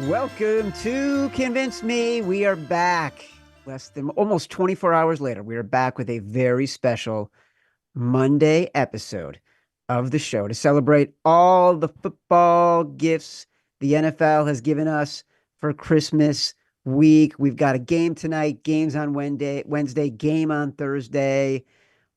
Welcome to Convince Me. We are back less than almost 24 hours later. We are back with a very special Monday episode of the show to celebrate all the football gifts the NFL has given us for Christmas week. We've got a game tonight, games on Wednesday, game on Thursday.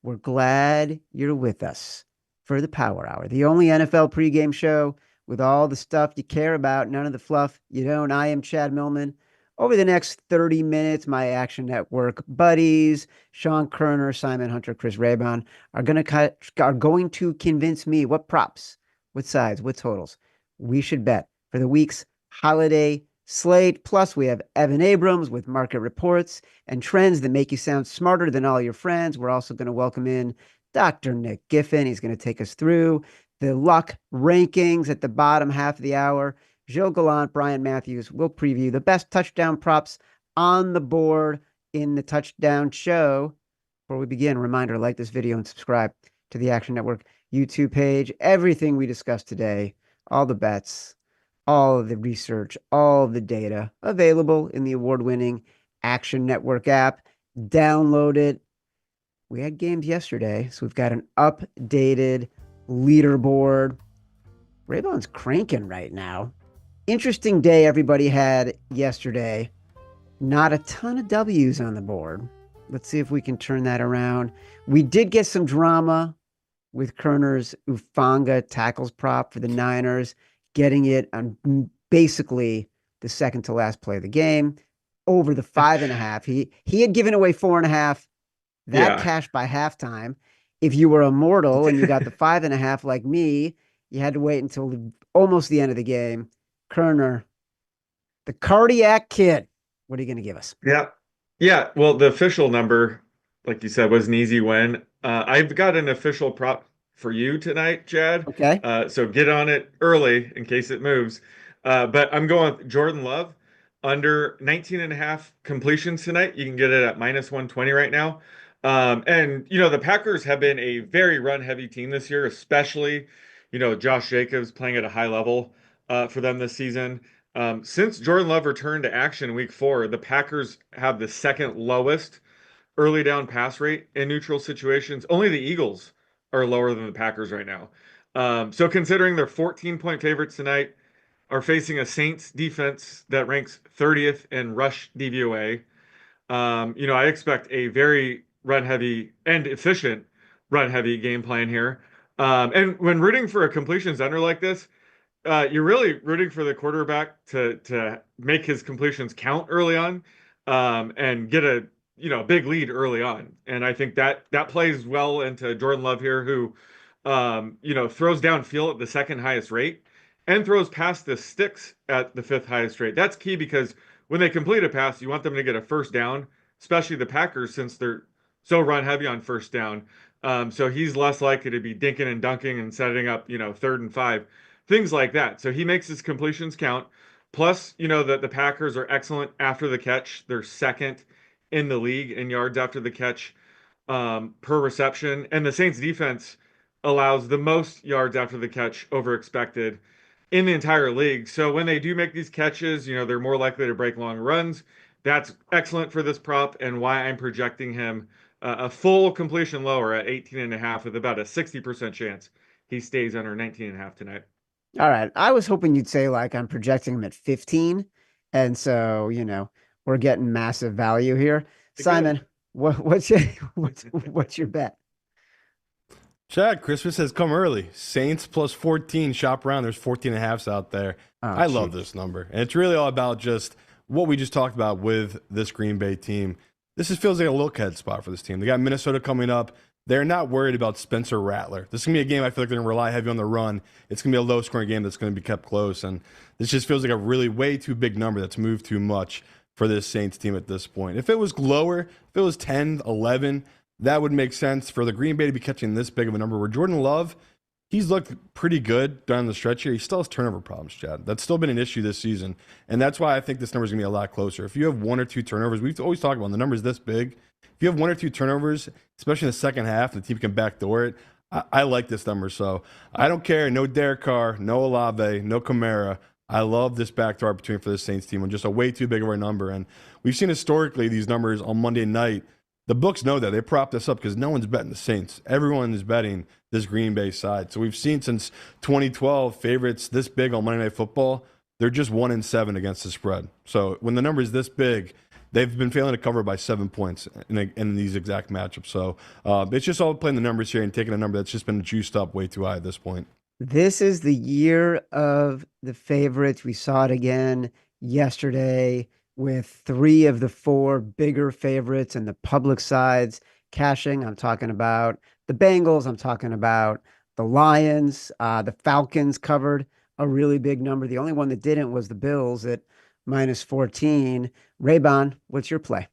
We're glad you're with us for the Power Hour, the only NFL pregame show with all the stuff you care about, none of the fluff you don't. I am Chad Millman. Over the next 30 minutes, my Action Network buddies, Sean Koerner, Simon Hunter, Chris Raybon, are going to convince me what props, what sides, what totals we should bet for the week's holiday slate. Plus, we have Evan Abrams with market reports and trends that make you sound smarter than all your friends. We're also going to welcome in Dr. Nick Giffen. He's going to take us through the luck rankings at the bottom half of the hour. Gilles, Gallant, Brian Matthews will preview the best touchdown props on the board in the touchdown show. Before we begin, reminder, like this video and subscribe to the Action Network YouTube page. Everything we discussed today, all the bets, all of the research, all of the data available in the award-winning Action Network app. Download it. We had games yesterday, so we've got an updated leaderboard. Raybon's cranking right now. Interesting day everybody had yesterday. Not a ton of W's on the board. Let's see if we can turn that around. We did get some drama with Koerner's Ufanga tackles prop for the Niners, getting it on basically the second to last play of the game, over the 5.5. He had given away 4.5. That cashed by halftime. If you were immortal and you got the 5.5 like me, you had to wait until almost the end of the game. Koerner, the cardiac kid. What are you going to give us? Yeah. Well, the official number, like you said, was an easy win. I've got an official prop for you tonight, Chad. Okay. So get on it early in case it moves. But I'm going with Jordan Love under 19.5 completions tonight. You can get it at -120 right now. And the Packers have been a very run-heavy team this year, especially, Josh Jacobs playing at a high level for them this season. Since Jordan Love returned to action in week 4, the Packers have the second lowest early down pass rate in neutral situations. Only the Eagles are lower than the Packers right now. So considering they're 14-point favorites tonight, are facing a Saints defense that ranks 30th in rush DVOA. I expect a very run-heavy and efficient run-heavy game plan here. And when rooting for a completions under like this, you're really rooting for the quarterback to make his completions count early on, and get a big lead early on. And I think that plays well into Jordan Love here, who throws downfield at the second highest rate and throws past the sticks at the 5th highest rate. That's key because when they complete a pass, you want them to get a first down, especially the Packers, since they're so run heavy on first down. So he's less likely to be dinking and dunking and setting up, 3rd and 5, things like that. So he makes his completions count. Plus, the Packers are excellent after the catch. They're second in the league in yards after the catch per reception. And the Saints defense allows the most yards after the catch over expected in the entire league. So when they do make these catches, they're more likely to break long runs. That's excellent for this prop and why I'm projecting him a full completion lower at 18.5 with about a 60% chance he stays under 19.5 tonight. All right. I was hoping you'd say like I'm projecting him at 15. And so, we're getting massive value here. Simon, what's your bet? Chad, Christmas has come early. Saints plus 14. Shop around. There's 14.5s out there. Oh, I love this number. And it's really all about just what we just talked about with this Green Bay team. This feels like a look-ahead spot for this team. They got Minnesota coming up. They're not worried about Spencer Rattler. This is going to be a game I feel like they're going to rely heavy on the run. It's going to be a low-scoring game that's going to be kept close. And this just feels like a really way too big number that's moved too much for this Saints team at this point. If it was lower, if it was 10, 11, that would make sense for the Green Bay to be catching this big of a number. Where Jordan Love, he's looked pretty good down the stretch here. He still has turnover problems, Chad. That's still been an issue this season. And that's why I think this number is going to be a lot closer. If you have 1 or 2 turnovers, we've always talked about when the number's this big. If you have 1 or 2 turnovers, especially in the second half, and the team can backdoor it, I like this number. So I don't care. No Derek Carr, no Olave, no Kamara. I love this backdoor opportunity for the Saints team on just a way too big of a number. And we've seen historically these numbers on Monday night. The books know that. They prop this up because no one's betting the Saints. Everyone is betting this Green Bay side. So we've seen since 2012 favorites this big on Monday Night Football. They're just 1-7 against the spread. So when the number is this big, they've been failing to cover by 7 points in these exact matchups. So it's just all playing the numbers here and taking a number that's just been juiced up way too high at this point. This is the year of the favorites. We saw it again yesterday with 3 of the 4 bigger favorites and the public sides cashing. I'm talking about the Bengals. I'm talking about the Lions. The Falcons covered a really big number. The only one that didn't was the Bills at -14. Raybon, what's your play?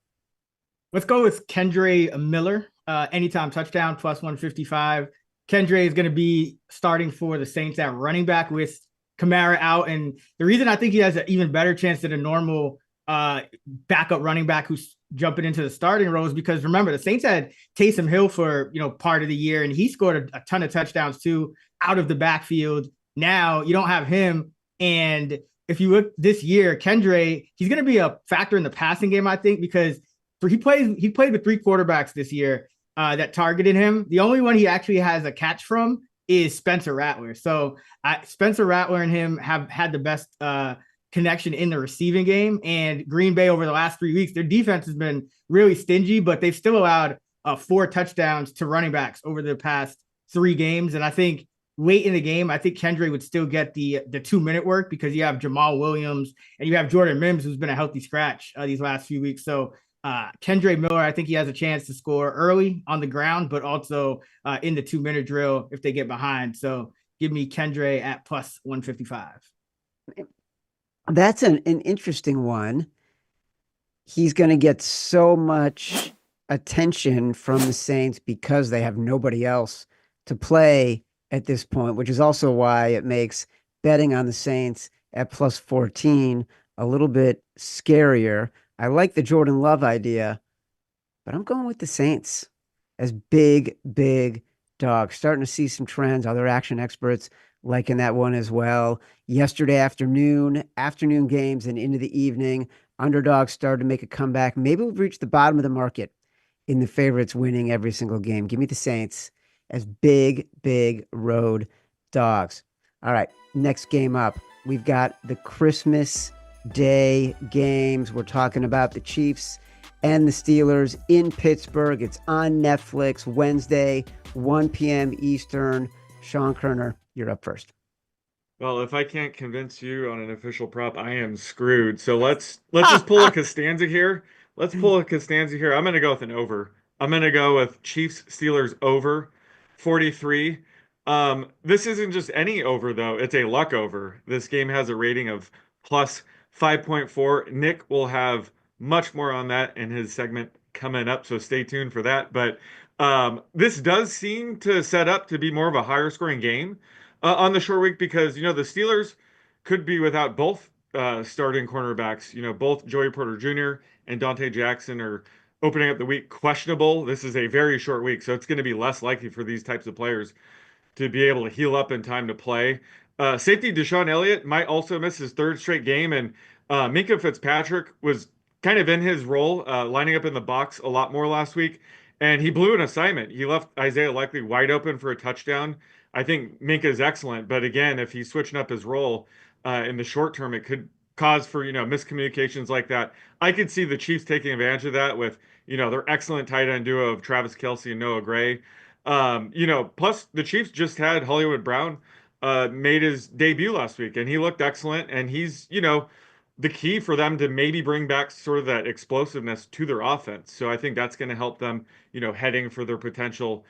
Let's go with Kendre Miller. Anytime touchdown, +155. Kendre is going to be starting for the Saints at running back with Kamara out. And the reason I think he has an even better chance than a normal backup running back who's jumping into the starting role is because, remember, the Saints had Taysom Hill for, part of the year, and he scored a ton of touchdowns too out of the backfield. Now you don't have him. And if you look this year, Kendre, he's going to be a factor in the passing game, I think, because he played with 3 quarterbacks this year that targeted him. The only one he actually has a catch from is Spencer Rattler. So Spencer Rattler and him have had the best connection in the receiving game. And Green Bay over the last 3 weeks, their defense has been really stingy, but they've still allowed 4 touchdowns to running backs over the past 3 games. And I think late in the game, I think Kendre would still get the 2-minute work because you have Jamal Williams and you have Jordan Mims, who's been a healthy scratch these last few weeks. So Kendre Miller, I think he has a chance to score early on the ground, but also in the 2-minute drill if they get behind. So give me Kendre at +155. That's an interesting one. He's going to get so much attention from the Saints because they have nobody else to play at this point, which is also why it makes betting on the Saints at +14 a little bit scarier. I like the Jordan Love idea, but I'm going with the Saints as big dogs. Starting to see some trends. Other action experts liking that one as well. Yesterday afternoon games and into the evening, underdogs started to make a comeback. Maybe we've reached the bottom of the market in the favorites winning every single game. Give me the Saints as big road dogs. All right, next game up. We've got the Christmas Day games. We're talking about the Chiefs and the Steelers in Pittsburgh. It's on Netflix Wednesday, 1 p.m. Eastern. Sean Koerner, you're up first. Well, if I can't convince you on an official prop, I am screwed. So let's just pull a Costanza here. Let's pull a Costanza here. I'm going to go with an over. I'm going to go with Chiefs Steelers over 43. This isn't just any over, though. It's a luck over. This game has a rating of +5.4. Nick will have much more on that in his segment coming up, so stay tuned for that. But this does seem to set up to be more of a higher scoring game on the short week because, the Steelers could be without both starting cornerbacks. Both Joey Porter Jr. and Dante Jackson are opening up the week questionable. This is a very short week, so it's going to be less likely for these types of players to be able to heal up in time to play. Safety Deshaun Elliott might also miss his 3rd straight game, and Minkah Fitzpatrick was kind of in his role, lining up in the box a lot more last week, and he blew an assignment. He left Isaiah Likely wide open for a touchdown. I think Minkah is excellent, but again, if he's switching up his role in the short term, it could cause for miscommunications like that. I could see the Chiefs taking advantage of that with their excellent tight end duo of Travis Kelce and Noah Gray. Plus the Chiefs just had Hollywood Brown made his debut last week, and he looked excellent. And he's, the key for them to maybe bring back sort of that explosiveness to their offense. So I think that's going to help them, heading for their potential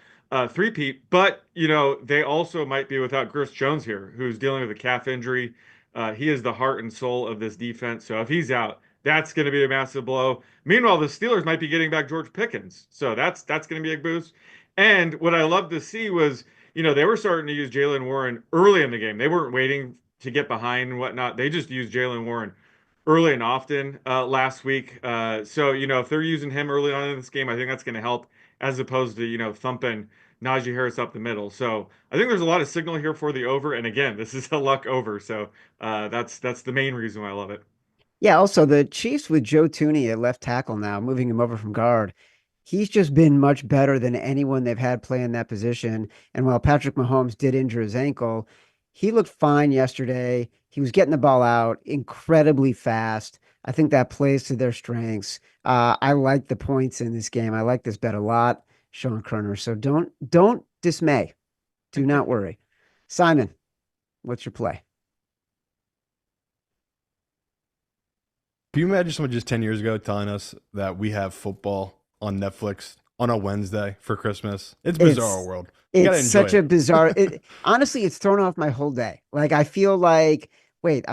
three-peat. But, they also might be without Chris Jones here, who's dealing with a calf injury. He is the heart and soul of this defense. So if he's out, that's going to be a massive blow. Meanwhile, the Steelers might be getting back George Pickens. So that's going to be a boost. And what I love to see was, they were starting to use Jaylen Warren early in the game. They weren't waiting to get behind and whatnot. They just used Jaylen Warren early and often last week. So, if they're using him early on in this game, I think that's going to help as opposed to, thumping Najee Harris up the middle. So I think there's a lot of signal here for the over. And again, this is a luck over. So that's the main reason why I love it. Yeah, also the Chiefs with Joe Tooney at left tackle now, moving him over from guard. He's just been much better than anyone they've had play in that position. And while Patrick Mahomes did injure his ankle, he looked fine yesterday. He was getting the ball out incredibly fast. I think that plays to their strengths. I like the points in this game. I like this bet a lot, Sean Koerner. So don't dismay. Do not worry. Simon, what's your play? Can you imagine someone just 10 years ago telling us that we have football on Netflix on a Wednesday for Christmas? It's bizarre world. It's such a bizarre. Honestly, it's thrown off my whole day. Like I feel like, wait,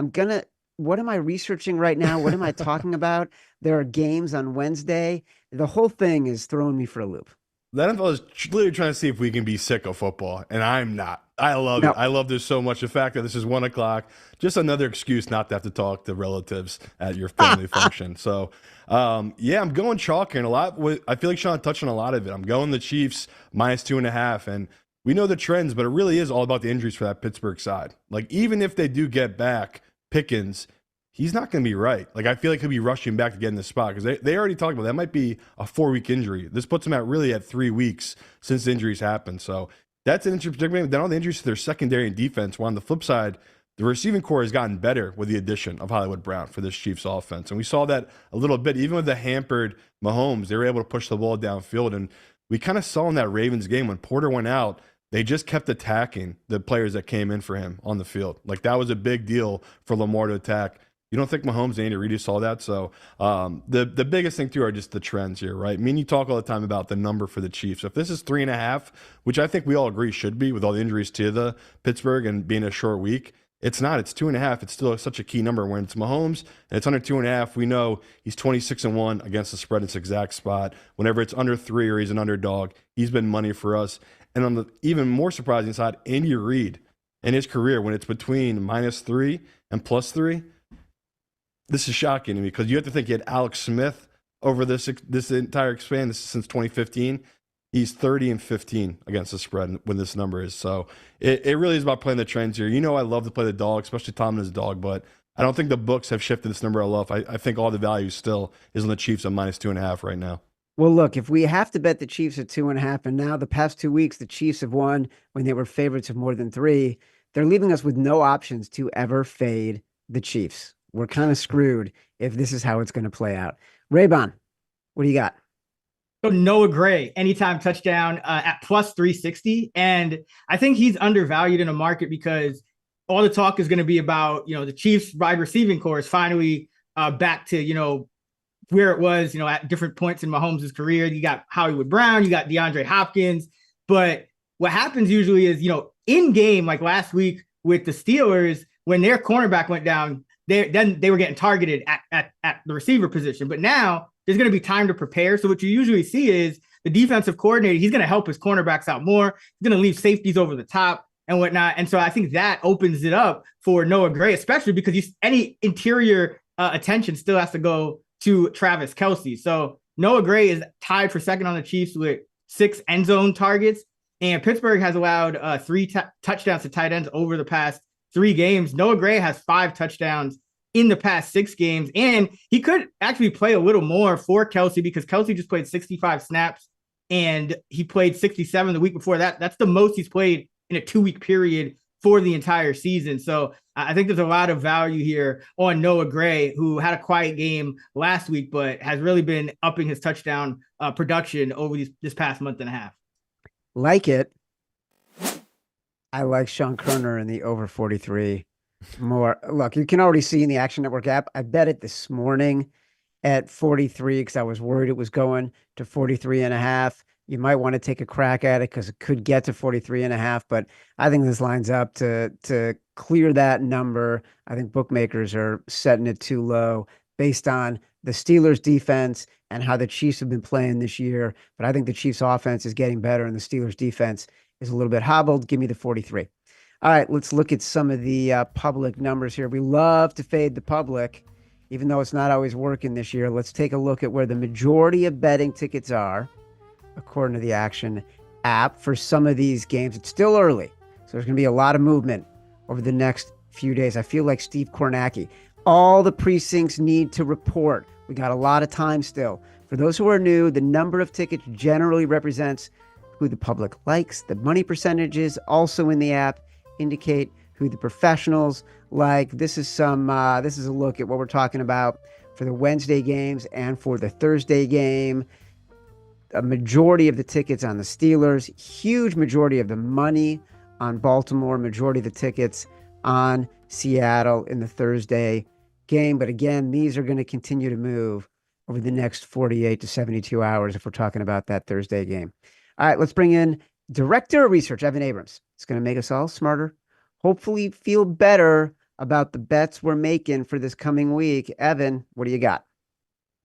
what am I researching right now? What am I talking about? There are games on Wednesday. The whole thing is throwing me for a loop. The NFL is literally trying to see if we can be sick of football, and I'm not. I love it. I love this so much. The fact that this is 1 o'clock, just another excuse not to have to talk to relatives at your family function. So, yeah, I'm going chalk here, and I feel like Sean touched on a lot of it. I'm going the Chiefs -2.5, and we know the trends, but it really is all about the injuries for that Pittsburgh side. Like, even if they do get back Pickens, he's not going to be right. Like, I feel like he'll be rushing back to get in the spot because they already talked about that might be a 4-week injury. This puts him at 3 weeks since the injuries happened. So that's an interesting predicament. Then all the injuries to their secondary and defense. While on the flip side, the receiving core has gotten better with the addition of Hollywood Brown for this Chiefs offense. And we saw that a little bit. Even with the hampered Mahomes, they were able to push the ball downfield. And we kind of saw in that Ravens game when Porter went out, they just kept attacking the players that came in for him on the field. Like, that was a big deal for Lamar to attack. You don't think Mahomes and Andy Reid saw that? So the biggest thing, too, are just the trends here, right? I mean, you talk all the time about the number for the Chiefs. If this is 3.5, which I think we all agree should be with all the injuries to the Pittsburgh and being a short week, it's not. It's 2.5. It's still such a key number. When it's Mahomes and it's under 2.5, we know he's 26-1 against the spread in its exact spot. Whenever it's under 3 or he's an underdog, he's been money for us. And on the even more surprising side, Andy Reid in his career, when it's between -3 and +3, this is shocking to me because you have to think he had Alex Smith over this entire span. This is since 2015. He's 30-15 against the spread when this number is. So it really is about playing the trends here. You know, I love to play the dog, especially Tom and his dog, but I don't think the books have shifted this number enough. I think all the value still is on the Chiefs at -2.5 right now. Well, look, if we have to bet the Chiefs at 2.5, and now the past 2 weeks, the Chiefs have won when they were favorites of more than 3, they're leaving us with no options to ever fade the Chiefs. We're kind of screwed if this is how it's going to play out. Raybon, what do you got? So Noah Gray, anytime touchdown at +360. And I think he's undervalued in a market because all the talk is going to be about, the Chiefs wide receiving core is finally back to, where it was, at different points in Mahomes' career. You got Hollywood Brown, you got DeAndre Hopkins. But what happens usually is, in game, like last week with the Steelers, when their cornerback went down, they were getting targeted at the receiver position. But now there's going to be time to prepare. So what you usually see is the defensive coordinator, he's going to help his cornerbacks out more. He's going to leave safeties over the top and whatnot. And so I think that opens it up for Noah Gray, especially because any interior attention still has to go to Travis Kelce. So Noah Gray is tied for second on the Chiefs with 6 end zone targets. And Pittsburgh has allowed 3 touchdowns to tight ends over the past 3 games. Noah Gray has 5 touchdowns in the past 6 games. And he could actually play a little more for Kelce because Kelce just played 65 snaps and he played 67 the week before that. That's the most he's played in a 2-week period for the entire season. So I think there's a lot of value here on Noah Gray, who had a quiet game last week, but has really been upping his touchdown production over this past month and a half. Like it. I like Sean Koerner in the over 43 more. Look, you can already see in the Action Network app, I bet it this morning at 43 because I was worried it was going to 43.5. You might want to take a crack at it because it could get to 43.5, but I think this lines up to clear that number. I think bookmakers are setting it too low based on the Steelers defense and how the Chiefs have been playing this year. But I think the Chiefs offense is getting better and the Steelers defense is a little bit hobbled. Give me the 43. All right, let's look at some of the public numbers here. We love to fade the public, even though it's not always working this year. Let's take a look at where the majority of betting tickets are, according to the Action app for some of these games. It's still early, so there's going to be a lot of movement over the next few days. I feel like Steve Kornacki. All the precincts need to report. We got a lot of time still. For those who are new, the number of tickets generally represents who the public likes. The money percentages also in the app indicate who the professionals like. This is a look at what we're talking about for the Wednesday games and for the Thursday game. A majority of the tickets on the Steelers, huge majority of the money on Baltimore, majority of the tickets on Seattle in the Thursday game. But again, these are going to continue to move over the next 48 to 72 hours if we're talking about that Thursday game. All right, let's bring in Director of Research, Evan Abrams. It's going to make us all smarter, hopefully feel better about the bets we're making for this coming week. Evan, what do you got?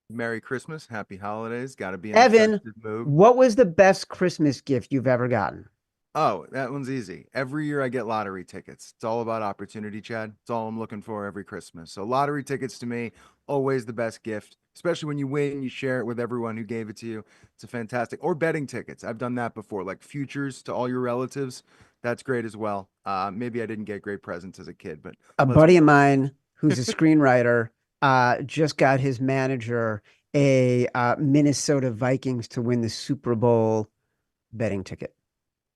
Merry Christmas, happy holidays. Got to be in Evan, a festive mood. what was the best Christmas gift you've ever gotten? Oh, that one's easy. Every year I get lottery tickets. It's all about opportunity, Chad. It's all I'm looking for every Christmas. So lottery tickets to me, always the best gift, especially when you win, you share it with everyone who gave it to you. It's a fantastic, or betting tickets. I've done that before, like futures to all your relatives. That's great as well. Maybe I didn't get great presents as a kid, but A buddy of mine who's a screenwriter just got his manager a Minnesota Vikings to win the Super Bowl betting ticket.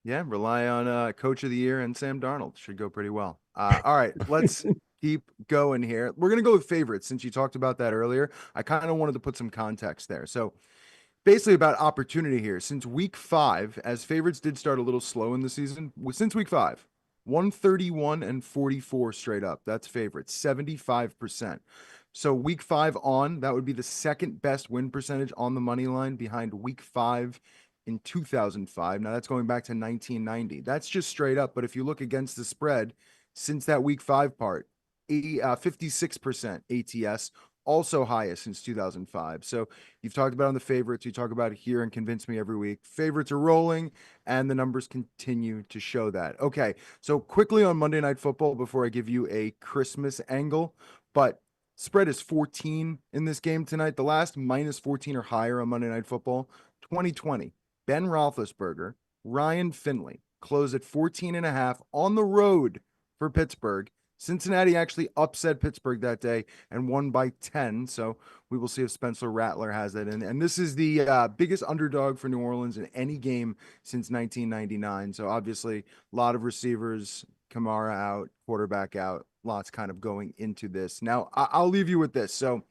yeah, rely on Coach of the Year and Sam Darnold. Should go pretty well. All right, let's keep going here. We're going to go with favorites since you talked about that earlier. I kind of wanted to put some context there. So basically about opportunity here. Since week 5, as favorites did start a little slow in the season, since week 5, 131 and 44 straight up. That's favorites, 75%. So week 5 on, that would be the second best win percentage on the money line behind week 5 in 2005. Now that's going back to 1990. That's just straight up. But if you look against the spread since that week 5 part, 56% ATS, also highest since 2005. So you've talked about on the favorites, you talk about it here and convince me every week. Favorites are rolling and the numbers continue to show that. Okay, so quickly on Monday Night Football before I give you a Christmas angle, but spread is 14 in this game tonight. The last minus 14 or higher on Monday Night Football, 2020. Ben Roethlisberger, Ryan Finley closed at 14.5 on the road for Pittsburgh. Cincinnati actually upset Pittsburgh that day and won by 10. So we will see if Spencer Rattler has that in. And this is the biggest underdog for New Orleans in any game since 1999. So obviously a lot of receivers, Kamara out, quarterback out, lots kind of going into this. Now I'll leave you with this. So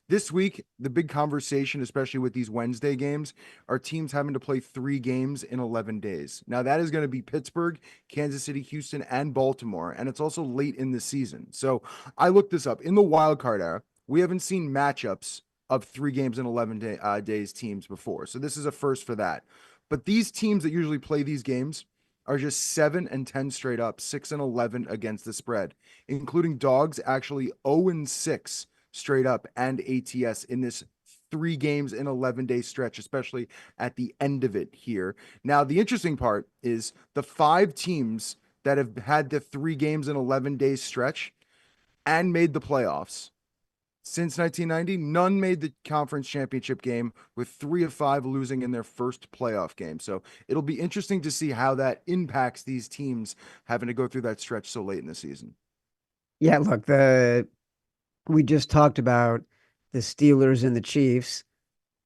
this week, the big conversation, especially with these Wednesday games, are teams having to play 3 games in 11 days. Now, that is going to be Pittsburgh, Kansas City, Houston, and Baltimore, and it's also late in the season. So I looked this up. In the wild card era, we haven't seen matchups of 3 games in 11 days teams before. So this is a first for that. But these teams that usually play these games are just 7 and 10 straight up, 6 and 11 against the spread, including dogs actually 0-6 straight up and ATS in this 3 games in 11-day stretch, especially at the end of it here. Now, the interesting part is the 5 teams that have had the 3 games in 11-day stretch and made the playoffs since 1990, none made the conference championship game, with 3 of 5 losing in their first playoff game. So it'll be interesting to see how that impacts these teams having to go through that stretch so late in the season. Yeah, look, we just talked about the Steelers and the Chiefs.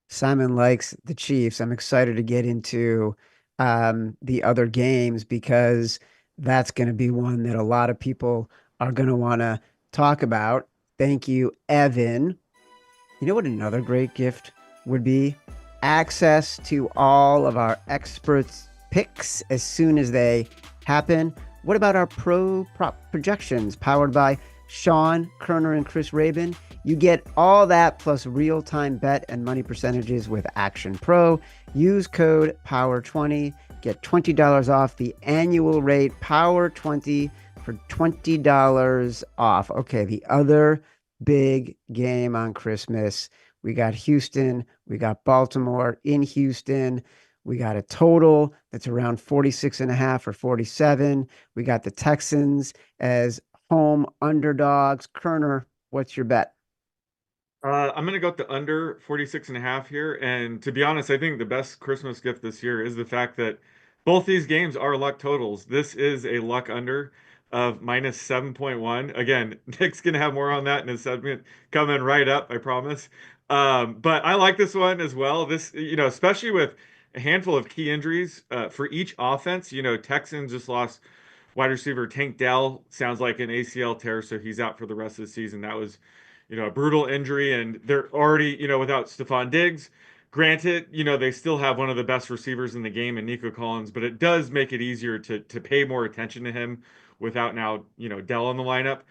Simon likes the Chiefs. I'm excited to get into the other games because that's going to be one that a lot of people are going to want to talk about. Thank you, Evan. You know what another great gift would be? Access to all of our experts' picks as soon as they happen. What about our pro prop projections powered by Sean, Koerner, and Chris Raybon? You get all that plus real-time bet and money percentages with Action Pro. Use code POWER20. Get $20 off the annual rate, POWER20, for $20 off. Okay, the other big game on Christmas. We got Houston. We got Baltimore in Houston. We got a total that's around 46.5 or 47. We got the Texans as home underdogs. Koerner, what's your bet? I'm going to go with the under 46.5 here. And to be honest, I think the best Christmas gift this year is the fact that Both these games are luck totals. This is a luck under of minus 7.1. Again, Nick's going to have more on that in his segment coming right up, I promise. But I like this one as well. This, especially with a handful of key injuries for each offense. Texans just lost wide receiver Tank Dell, sounds like an ACL tear, so he's out for the rest of the season. That was, a brutal injury, and they're already, without Stephon Diggs. Granted, they still have one of the best receivers in the game in Nico Collins, but it does make it easier to pay more attention to him without now, Dell in the lineup.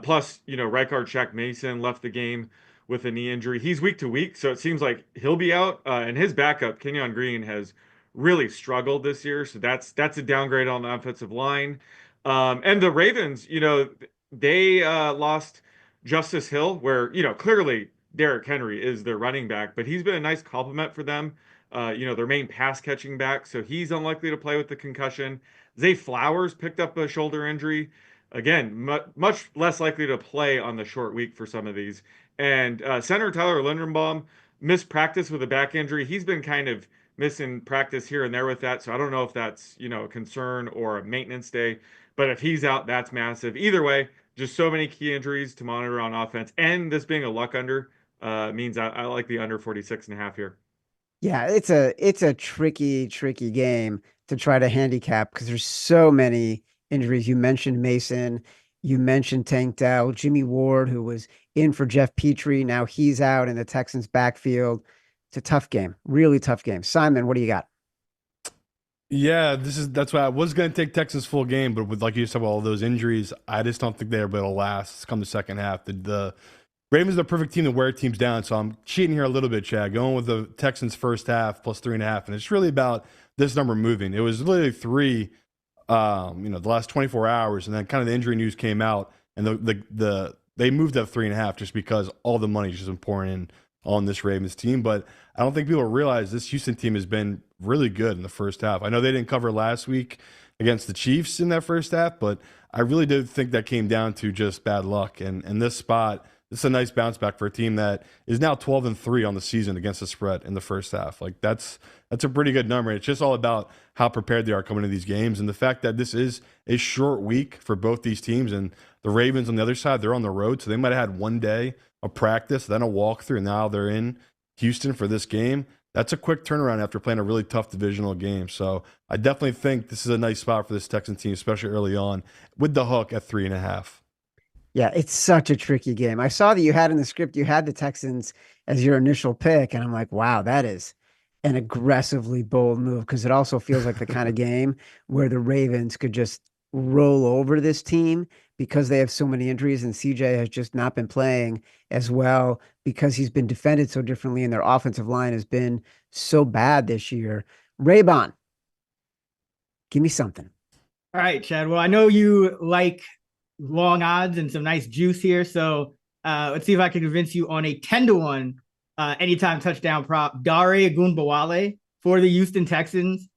Plus, Rijkaard Shaq Mason left the game with a knee injury. He's week to week, so it seems like he'll be out. And his backup, Kenyon Green, has really struggled this year, so that's a downgrade on the offensive line. And the Ravens, they lost Justice Hill, where clearly Derrick Henry is their running back, but he's been a nice compliment for them. Their main pass catching back, so he's unlikely to play with the concussion. Zay Flowers picked up a shoulder injury. Again, much less likely to play on the short week for some of these. And center Tyler Linderbaum missed practice with a back injury. He's been kind of missing practice here and there with that, so I don't know if that's a concern or a maintenance day. But if he's out, that's massive. Either way, just so many key injuries to monitor on offense, and this being a luck under means I like the under 46.5 here. Yeah, it's a tricky game to try to handicap because there's so many injuries. You mentioned Mason, you mentioned Tank Dell, Jimmy Ward, who was in for Jeff Petrie. Now he's out in the Texans backfield. It's a tough game, really tough game. Simon, what do you got? Yeah, that's why I was going to take Texas full game, but with, like you said, all those injuries, I just don't think they're able to last come the second half. The Ravens are the perfect team to wear teams down, so I'm cheating here a little bit, Chad, going with the Texans first half plus 3.5, and it's really about this number moving. It was literally three, the last 24 hours, and then kind of the injury news came out, and they moved up 3.5 just because all the money's just been pouring in on this Ravens team. But I don't think people realize this Houston team has been really good in the first half. I know they didn't cover last week against the Chiefs in that first half, but I really did think that came down to just bad luck. And in this spot, this is a nice bounce back for a team that is now 12-3 on the season against the spread in the first half. Like that's a pretty good number. It's just all about how prepared they are coming to these games, and the fact that this is a short week for both these teams. And the Ravens on the other side, they're on the road, so they might have had one day of practice, then a walkthrough, and now they're in Houston for this game. That's a quick turnaround after playing a really tough divisional game. So I definitely think this is a nice spot for this Texans team, especially early on, with the hook at 3.5. Yeah, it's such a tricky game. I saw that you had in the script, you had the Texans as your initial pick, and I'm like, wow, that is an aggressively bold move because it also feels like the kind of game where the Ravens could just roll over this team because they have so many injuries, and CJ has just not been playing as well because he's been defended so differently and their offensive line has been so bad this year. Raybon, give me something. All right, Chad. Well, I know you like long odds and some nice juice here. So let's see if I can convince you on a 10-1 anytime touchdown prop. Dare Ogunbowale for the Houston Texans.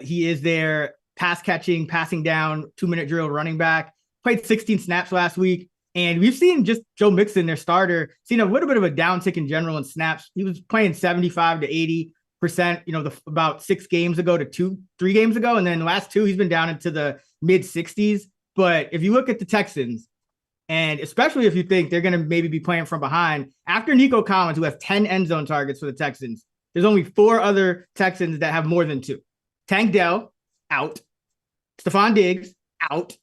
He is their passing down, 2-minute drill running back. Played 16 snaps last week. And we've seen just Joe Mixon, their starter, seen a little bit of a downtick in general in snaps. He was playing 75 to 80%, about 6 games ago to 3 games ago. And then the last 2, he's been down into the mid 60s. But if you look at the Texans, and especially if you think they're going to maybe be playing from behind, after Nico Collins, who has 10 end zone targets for the Texans, there's only 4 other Texans that have more than 2. Tank Dell, out. Stephon Diggs, out.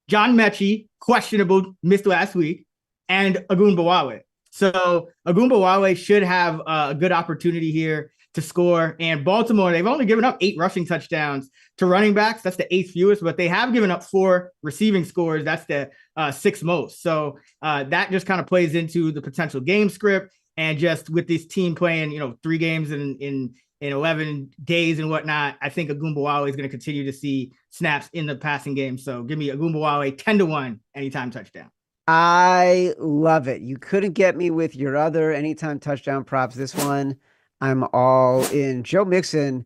John Mechie, questionable, missed last week. And Ogunbowale. So Ogunbowale should have a good opportunity here to score. And Baltimore, they've only given up 8 rushing touchdowns to running backs. That's the 8th fewest, but they have given up 4 receiving scores. That's the 6th most. So that just kind of plays into the potential game script. And just with this team playing, 3 games in 11 days and whatnot, I think Ogunbowale is going to continue to see snaps in the passing game. So give me Ogunbowale 10-1 anytime touchdown. I love it. You couldn't get me with your other anytime touchdown props. This one, I'm all in. Joe Mixon,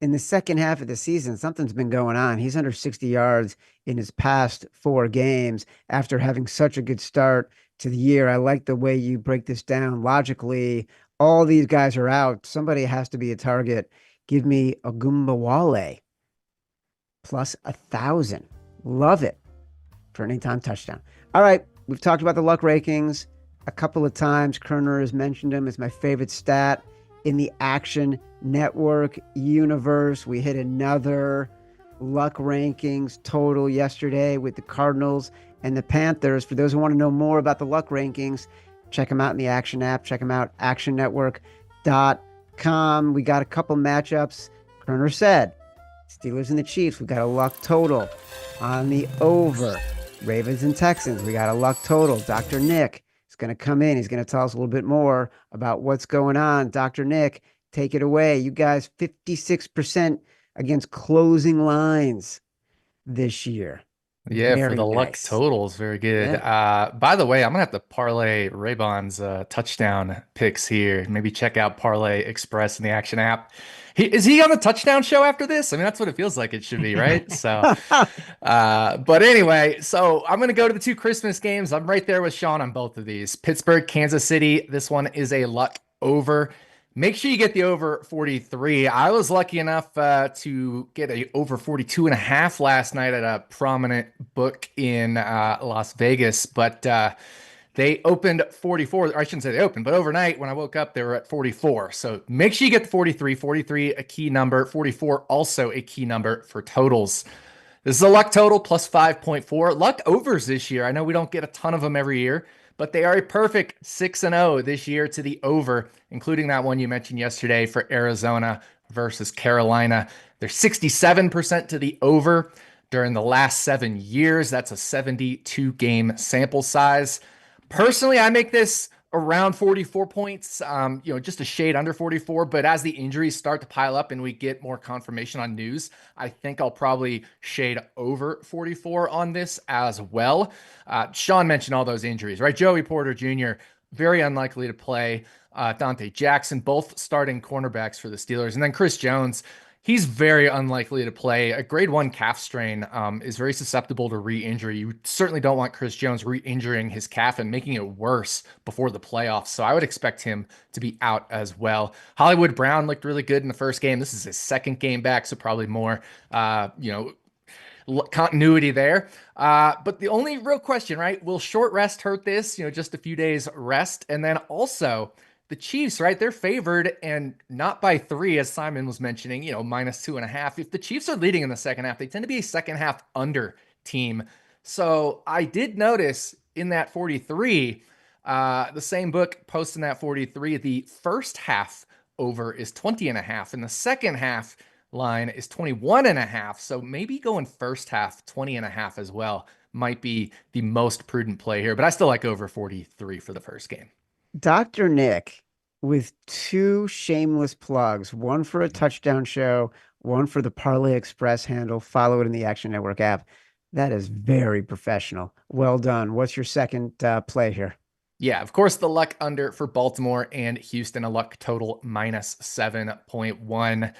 in the second half of the season, something's been going on. He's under 60 yards in his past 4 games after having such a good start to the year. I like the way you break this down logically. All these guys are out. Somebody has to be a target. Give me Ogunbowale plus 1,000. Love it for an anytime touchdown. All right, we've talked about the luck rankings a couple of times. Koerner has mentioned them as my favorite stat in the Action Network universe. We hit another luck rankings total yesterday with the Cardinals and the Panthers. For those who want to know more about the luck rankings, check them out in the Action app. Check them out, actionnetwork.com. We got a couple matchups. Koerner said, Steelers and the Chiefs, we got a luck total on the over. Ravens and Texans, we got a luck total. Dr. Nick is going to come in. He's going to tell us a little bit more about what's going on. Dr. Nick, take it away. You guys, 56% against closing lines this year. Yeah, for Very the luck nice. totals, very good. Yeah. By the way, I'm gonna have to parlay Raybon's touchdown picks here. Maybe check out Parlay Express in the Action app. Is he on the touchdown show after this? I mean, that's what it feels like it should be, right? So, but anyway, so I'm gonna go to the 2 Christmas games. I'm right there with Sean on both of these. Pittsburgh, Kansas City. This one is a luck over. Make sure you get the over 43. I was lucky enough to get a over 42.5 last night at a prominent book in Las Vegas, but they opened 44. Or I shouldn't say they opened, but overnight when I woke up, they were at 44. So make sure you get the 43. 43, a key number. 44, also a key number for totals. This is a luck total plus 5.4. Luck overs this year. I know we don't get a ton of them every year, but they are a perfect 6-0 this year to the over, including that one you mentioned yesterday for Arizona versus Carolina. They're 67% to the over during the last 7 years. That's a 72-game sample size. Personally, I make this around 44 points, just a shade under 44. But as the injuries start to pile up and we get more confirmation on news, I think I'll probably shade over 44 on this as well. Sean mentioned all those injuries, right? Joey Porter Jr., very unlikely to play. Dante Jackson, both starting cornerbacks for the Steelers. And then Chris Jones, he's very unlikely to play. A grade 1 calf strain is very susceptible to re-injury. You certainly don't want Chris Jones re-injuring his calf and making it worse before the playoffs. So I would expect him to be out as well. Hollywood Brown looked really good in the first game. This is his second game back, so probably more, continuity there. But the only real question, right? Will short rest hurt this? Just a few days rest. And then also, the Chiefs, right? They're favored and not by 3, as Simon was mentioning, minus 2.5. If the Chiefs are leading in the second half, they tend to be a second half under team. So I did notice in that 43, the same book posting that 43, the first half over is 20.5 and the second half line is 21.5. So maybe going first half 20.5 as well might be the most prudent play here, but I still like over 43 for the first game. Dr. Nick with 2 shameless plugs, one for a touchdown show, one for the Parlay Express handle. Follow it in the Action Network app. That is very professional. Well done. What's your second play here? Yeah, of course, the luck under for Baltimore and Houston, a luck total minus 7.1.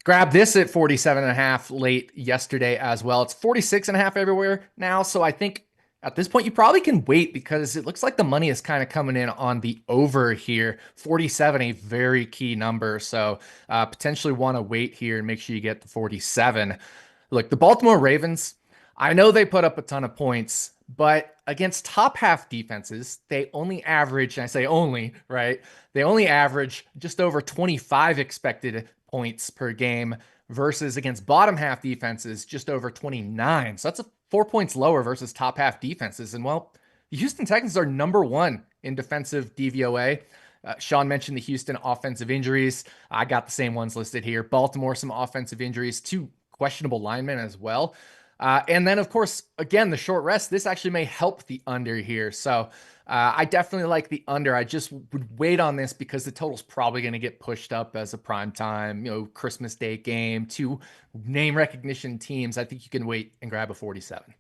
Grab this at 47.5 late yesterday as well. It's 46.5 everywhere now. So I think at this point, you probably can wait because it looks like the money is kind of coming in on the over here. 47, a very key number. So potentially want to wait here and make sure you get the 47. Look, the Baltimore Ravens, I know they put up a ton of points, but against top half defenses, they only average, and I say only, right? They only average just over 25 expected points per game versus against bottom half defenses, just over 29. So that's 4 points lower versus top half defenses. And well, the Houston Texans are number 1 in defensive DVOA. Sean mentioned the Houston offensive injuries. I got the same ones listed here. Baltimore, some offensive injuries, 2 questionable linemen as well. And then, of course, again, the short rest, this actually may help the under here. So I definitely like the under. I just would wait on this because the total's probably going to get pushed up as a primetime, Christmas Day game, 2 name recognition teams. I think you can wait and grab a 47.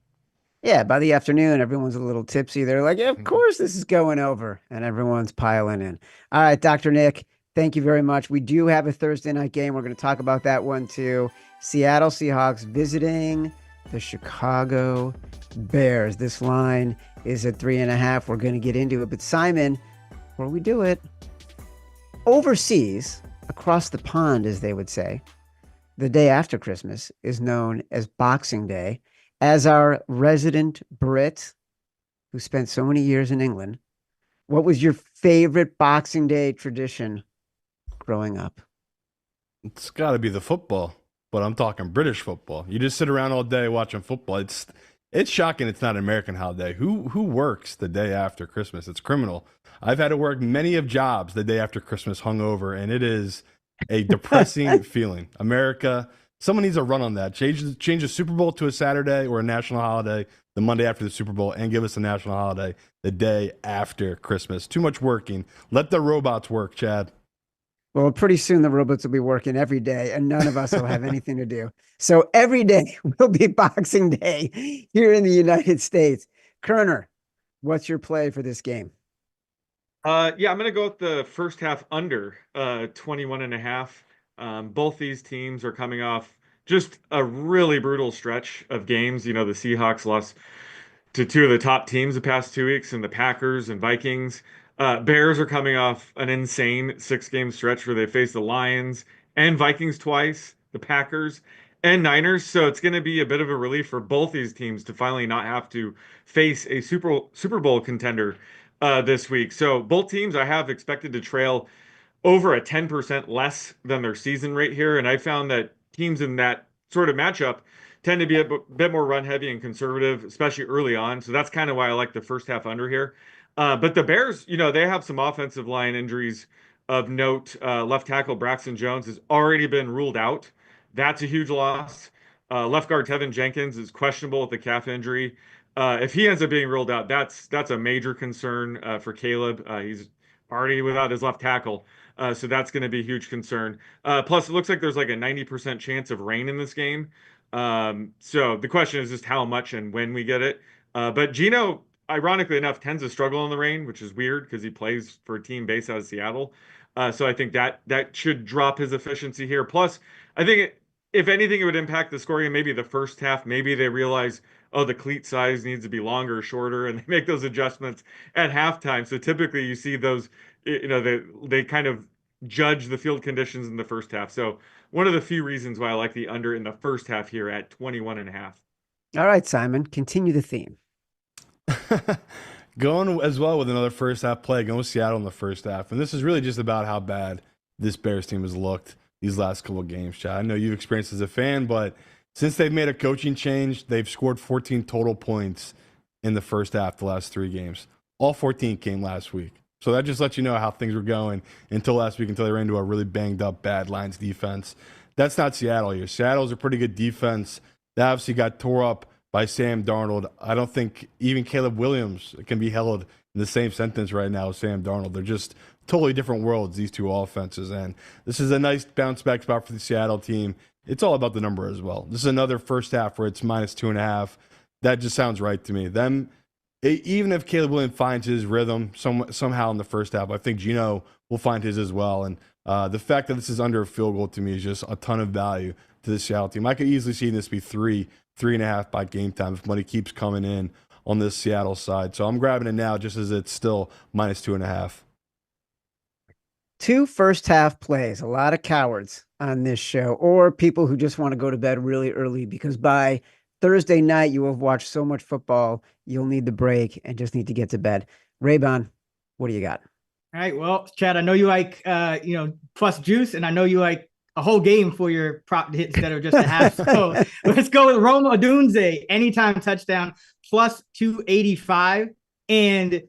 Yeah, by the afternoon, everyone's a little tipsy. They're like, yeah, of course this is going over. And everyone's piling in. All right, Dr. Nick, thank you very much. We do have a Thursday night game. We're going to talk about that one too. Seattle Seahawks visiting the Chicago Bears. This line is at 3.5. We're going to get into it. But Simon, before we do it, overseas, across the pond, as they would say, the day after Christmas is known as Boxing Day. As our resident Brit, who spent so many years in England, what was your favorite Boxing Day tradition growing up? It's got to be the football, but I'm talking British football. You just sit around all day watching football. It's shocking it's not an American holiday. Who works the day after Christmas? It's criminal. I've had to work many of jobs the day after Christmas hungover, and it is a depressing feeling. America, someone needs to run on that. Change the Super Bowl to a Saturday or a national holiday the Monday after the Super Bowl, and give us a national holiday the day after Christmas. Too much working. Let the robots work, Chad. Well, pretty soon the robots will be working every day and none of us will have anything to do. So every day will be Boxing Day here in the United States. Koerner, what's your play for this game? Yeah, I'm going to go with the first half under 21.5. Both these teams are coming off just a really brutal stretch of games. You know, the Seahawks lost to two of the top teams the past 2 weeks, and the Packers and Vikings. Bears are coming off an insane 6-game stretch where they faced the Lions and Vikings twice, the Packers and Niners. So it's going to be a bit of a relief for both these teams to finally not have to face a Super Bowl contender this week. So both teams I have expected to trail over a 10% less than their season rate here. And I found that teams in that sort of matchup tend to be a bit more run heavy and conservative, especially early on. So that's kind of why I like the first half under here. But the Bears, you know, they have some offensive line injuries of note. Left tackle Braxton Jones has already been ruled out. That's a huge loss. Left guard Tevin Jenkins is questionable with a calf injury. If he ends up being ruled out, that's a major concern for Caleb. He's already without his left tackle. So that's going to be a huge concern. Plus, it looks like there's like a 90% chance of rain in this game. So the question is just how much and when we get it. But Gino, ironically enough, tends to struggle in the rain, which is weird because he plays for a team based out of Seattle. So I think that should drop his efficiency here. Plus, I think if anything, it would impact the scoring. Maybe the first half, maybe they realize, oh, the cleat size needs to be longer or shorter, and they make those adjustments at halftime. So typically you see those, you know, they kind of judge the field conditions in the first half. So one of the few reasons why I like the under in the first half here at 21.5. All right, Simon, continue the theme. Going as well with another first half play, going with Seattle in the first half. And this is really just about how bad this Bears team has looked these last couple of games, Chad. I know you've experienced as a fan, but since they've made a coaching change, they've scored 14 total points in the first half the last 3 games. All 14 came last week. So that just lets you know how things were going until last week, until they ran into a really banged up bad Lions defense. That's not Seattle here. Seattle's a pretty good defense. They obviously got tore up by Sam Darnold. I don't think even Caleb Williams can be held in the same sentence right now as Sam Darnold. They're just totally different worlds, these two offenses. And this is a nice bounce back spot for the Seattle team. It's all about the number as well. This is another first half where it's -2.5. That just sounds right to me. Even if Caleb Williams finds his rhythm somehow in the first half, I think Gino will find his as well. And the fact that this is under a field goal to me is just a ton of value to the Seattle team. I could easily see this be 3.5 by game time if money keeps coming in on this Seattle side. So I'm grabbing it now just as it's still -2.5. 2 first half plays, a lot of cowards on this show, or people who just want to go to bed really early because by Thursday night you have watched so much football, you'll need the break and just need to get to bed. Raybon, what do you got? All right. Well, Chad, I know you like, plus juice, and I know you like a whole game for your prop to hit instead of just a half. So let's go with Rome Odunze, anytime touchdown, plus 285. And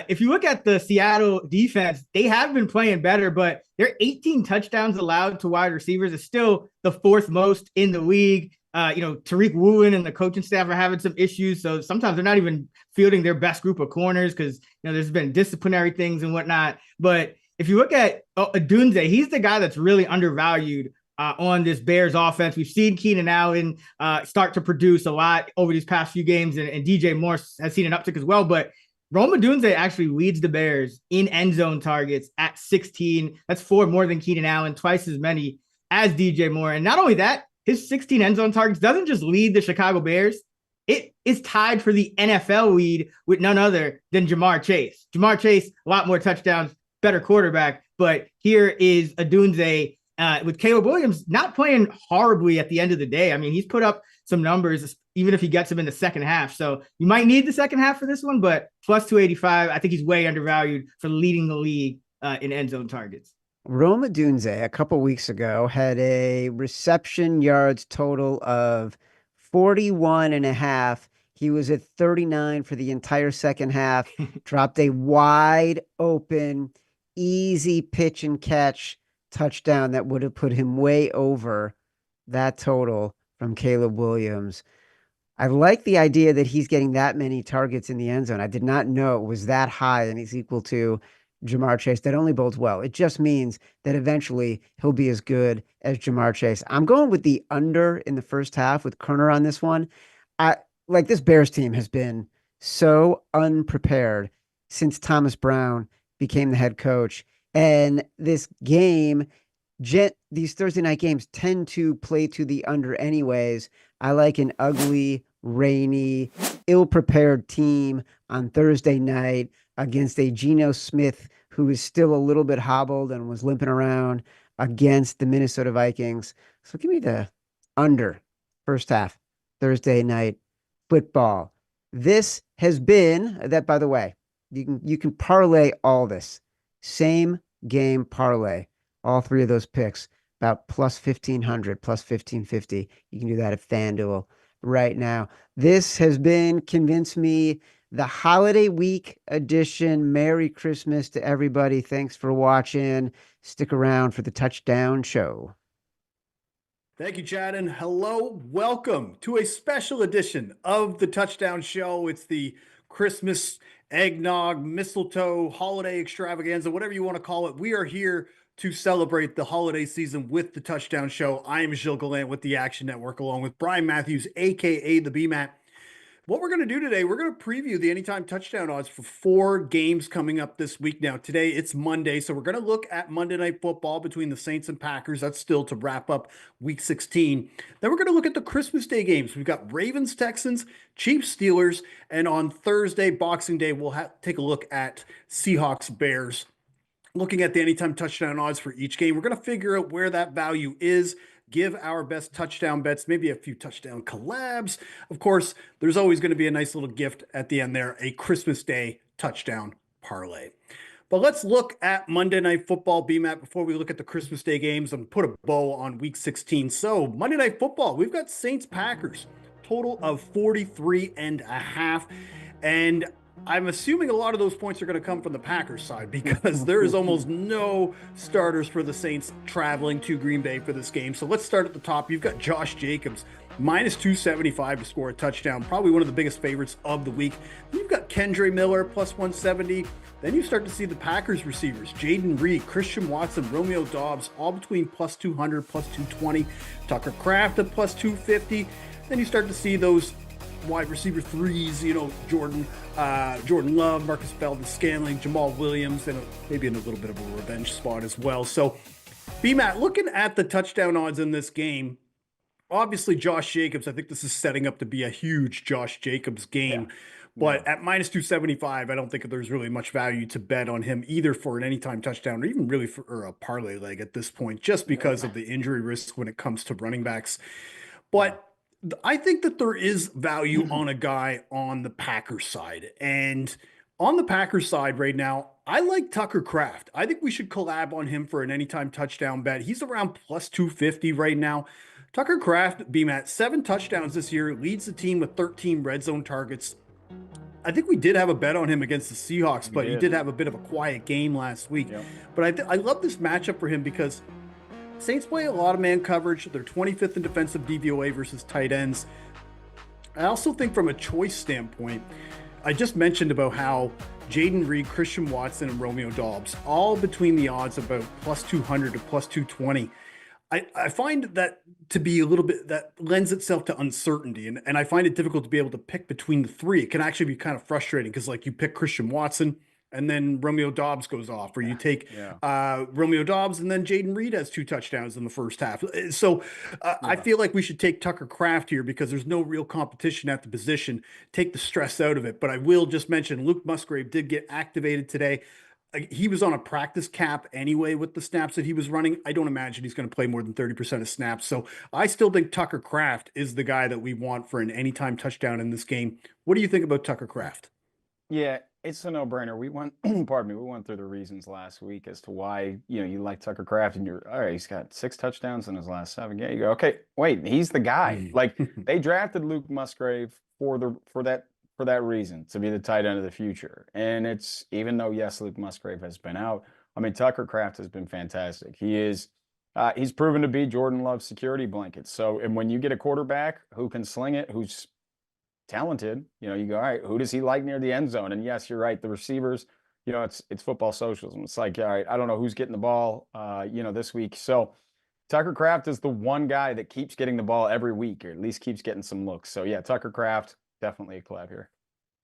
if you look at the Seattle defense, they have been playing better, but their 18 touchdowns allowed to wide receivers is still the 4th most in the league. Tariq Woolen and the coaching staff are having some issues. So sometimes they're not even fielding their best group of corners because, there's been disciplinary things and whatnot. But if you look at Odunze, he's the guy that's really undervalued on this Bears offense. We've seen Keenan Allen start to produce a lot over these past few games, and DJ Moore has seen an uptick as well. But Rome Odunze actually leads the Bears in end zone targets at 16. That's 4 more than Keenan Allen, twice as many as DJ Moore. And not only that, his 16 end zone targets doesn't just lead the Chicago Bears. It is tied for the NFL lead with none other than Jamar Chase. Jamar Chase, a lot more touchdowns, better quarterback. But here is Odunze with Caleb Williams not playing horribly at the end of the day. I mean, he's put up some numbers, even if he gets them in the second half. So you might need the second half for this one, but plus 285, I think he's way undervalued for leading the league in end zone targets. Roma Dunze a couple weeks ago had a reception yards total of 41.5. He was at 39 for the entire second half, dropped a wide open, easy pitch and catch touchdown that would have put him way over that total from Caleb Williams. I like the idea that he's getting that many targets in the end zone. I did not know it was that high and he's equal to Ja'Marr Chase. That only bodes well. It just means that eventually he'll be as good as Ja'Marr Chase. I'm going with the under in the first half with Koerner on this one. This Bears team has been so unprepared since Thomas Brown became the head coach. And this game, these Thursday night games tend to play to the under anyways. I like an ugly, rainy, ill-prepared team on Thursday night against a Geno Smith who is still a little bit hobbled and was limping around against the Minnesota Vikings. So give me the under first half, Thursday night football. This has been that, by the way, you can parlay all this. Same game parlay. All three of those picks, about plus 1,500, plus 1,550. You can do that at FanDuel right now. This has been Convince Me, the holiday week edition. Merry Christmas to everybody. Thanks for watching. Stick around for the touchdown show. Thank you, Chad, and hello. Welcome to a special edition of the Touchdown Show. It's the Christmas eggnog, mistletoe, holiday extravaganza, whatever you want to call it. We are here to celebrate the holiday season with the Touchdown Show. I am Gilles Gallant with the Action Network, along with Brian Matthews, a.k.a. the BMAT. What we're going to do today, we're going to preview the Anytime Touchdown odds for 4 games coming up this week. Now, today it's Monday, so we're going to look at Monday Night Football between the Saints and Packers. That's still to wrap up Week 16. Then we're going to look at the Christmas Day games. We've got Ravens, Texans, Chiefs, Steelers, and on Thursday, Boxing Day, we'll take a look at Seahawks, Bears. Looking at the Anytime Touchdown odds for each game, we're going to figure out where that value is, give our best touchdown bets, maybe a few touchdown collabs. Of course, there's always going to be a nice little gift at the end there, a Christmas Day touchdown parlay. But let's look at Monday Night Football, BMAT, before we look at the Christmas Day games and put a bow on Week 16. So Monday Night Football, we've got Saints-Packers, total of 43.5. And I'm assuming a lot of those points are going to come from the Packers side because there is almost no starters for the Saints traveling to Green Bay for this game. So let's start at the top. You've got Josh Jacobs, minus 275 to score a touchdown, probably one of the biggest favorites of the week. Then you've got Kendre Miller, plus 170. Then you start to see the Packers receivers, Jaden Reed, Christian Watson, Romeo Doubs, all between plus 200, plus 220. Tucker Kraft at plus 250. Then you start to see those wide receiver threes, Jordan Love, Marcus Valdes-Scantling, Jamal Williams, and maybe in a little bit of a revenge spot as well. So, BMAT, looking at the touchdown odds in this game, obviously Josh Jacobs, I think this is setting up to be a huge Josh Jacobs game. Yeah. But at minus 275, I don't think there's really much value to bet on him either for an anytime touchdown or even really for a parlay leg at this point, just because of the injury risk when it comes to running backs. But I think that there is value on a guy on the Packers side. And on the Packers side right now, I like Tucker Kraft. I think we should collab on him for an anytime touchdown bet. He's around plus 250 right now. Tucker Kraft, BMAT, 7 touchdowns this year, leads the team with 13 red zone targets. I think we did have a bet on him against the Seahawks, but he did have a bit of a quiet game last week. Yep. But I love this matchup for him because Saints play a lot of man coverage. They're 25th in defensive DVOA versus tight ends. I also think from a choice standpoint, I just mentioned about how Jaden Reed, Christian Watson, and Romeo Doubs, all between the odds about plus 200 to plus 220. I find that to be a little bit, that lends itself to uncertainty. And I find it difficult to be able to pick between the three. It can actually be kind of frustrating because you pick Christian Watson, and then Romeo Doubs goes off, or you take Romeo Doubs, and then Jaden Reed has 2 touchdowns in the first half. So I feel like we should take Tucker Kraft here because there's no real competition at the position. Take the stress out of it. But I will just mention Luke Musgrave did get activated today. he was on a practice cap anyway with the snaps that he was running. I don't imagine he's going to play more than 30% of snaps. So I still think Tucker Kraft is the guy that we want for an anytime touchdown in this game. What do you think about Tucker Kraft? Yeah, it's a no-brainer. We went, pardon me, we went through the reasons last week as to why, you like Tucker Kraft and you're, all right, he's got 6 touchdowns in his last 7 games. You go, okay, wait, he's the guy. Like they drafted Luke Musgrave for that reason, to be the tight end of the future. And it's, even though, yes, Luke Musgrave has been out, I mean, Tucker Kraft has been fantastic. He's proven to be Jordan Love's security blanket. So, and when you get a quarterback who can sling it, who's talented, you go, all right, who does he like near the end zone? And yes, you're right, the receivers, it's football socialism. It's like, all right, I don't know who's getting the ball, this week. So Tucker Kraft is the one guy that keeps getting the ball every week, or at least keeps getting some looks. So yeah, Tucker Kraft, definitely a collab here.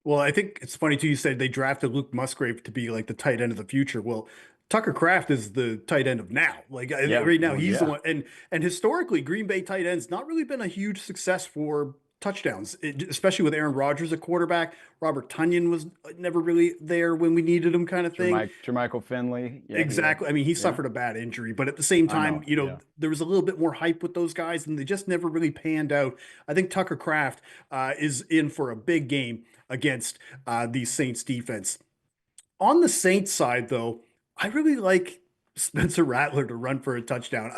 Well, I think it's funny too. You said they drafted Luke Musgrave to be like the tight end of the future. Well, Tucker Kraft is the tight end of now. Like right now, he's the one. And historically, Green Bay tight ends not really been a huge success for touchdowns, especially with Aaron Rodgers at quarterback. Robert Tonyan was never really there when we needed him, kind of thing. Jermichael Finley. Yeah, exactly. I mean, he suffered a bad injury, but at the same time, there was a little bit more hype with those guys, and they just never really panned out. I think Tucker Kraft is in for a big game against the Saints defense. On the Saints side, though, I really like Spencer Rattler to run for a touchdown.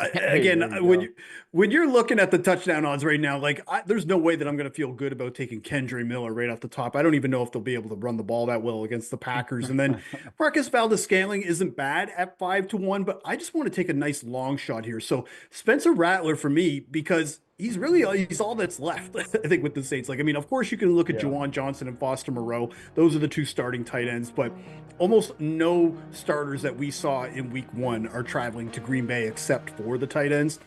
When you're looking at the touchdown odds right now, there's no way that I'm going to feel good about taking Kendre Miller right off the top. I don't even know if they'll be able to run the ball that well against the Packers. And then Marcus Valdes-Scantling isn't bad at 5-1, but I just want to take a nice long shot here. So Spencer Rattler for me, because he's all that's left, I think, with the Saints. Of course you can look at Juwan Johnson and Foster Moreau. Those are the 2 starting tight ends, but almost no starters that we saw in week 1 are traveling to Green Bay except for the tight ends.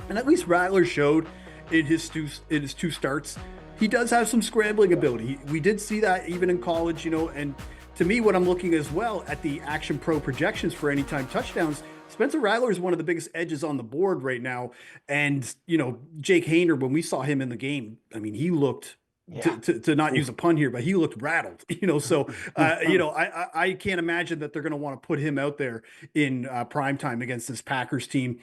And at least Rattler showed in his 2 starts, he does have some scrambling ability. We did see that even in college, and to me, what I'm looking as well at the Action Pro projections for anytime touchdowns, Spencer Rattler is one of the biggest edges on the board right now. And, Jake Haener, when we saw him in the game, I mean, he looked, to not use a pun here, but he looked rattled, so, I can't imagine that they're going to want to put him out there in primetime against this Packers team.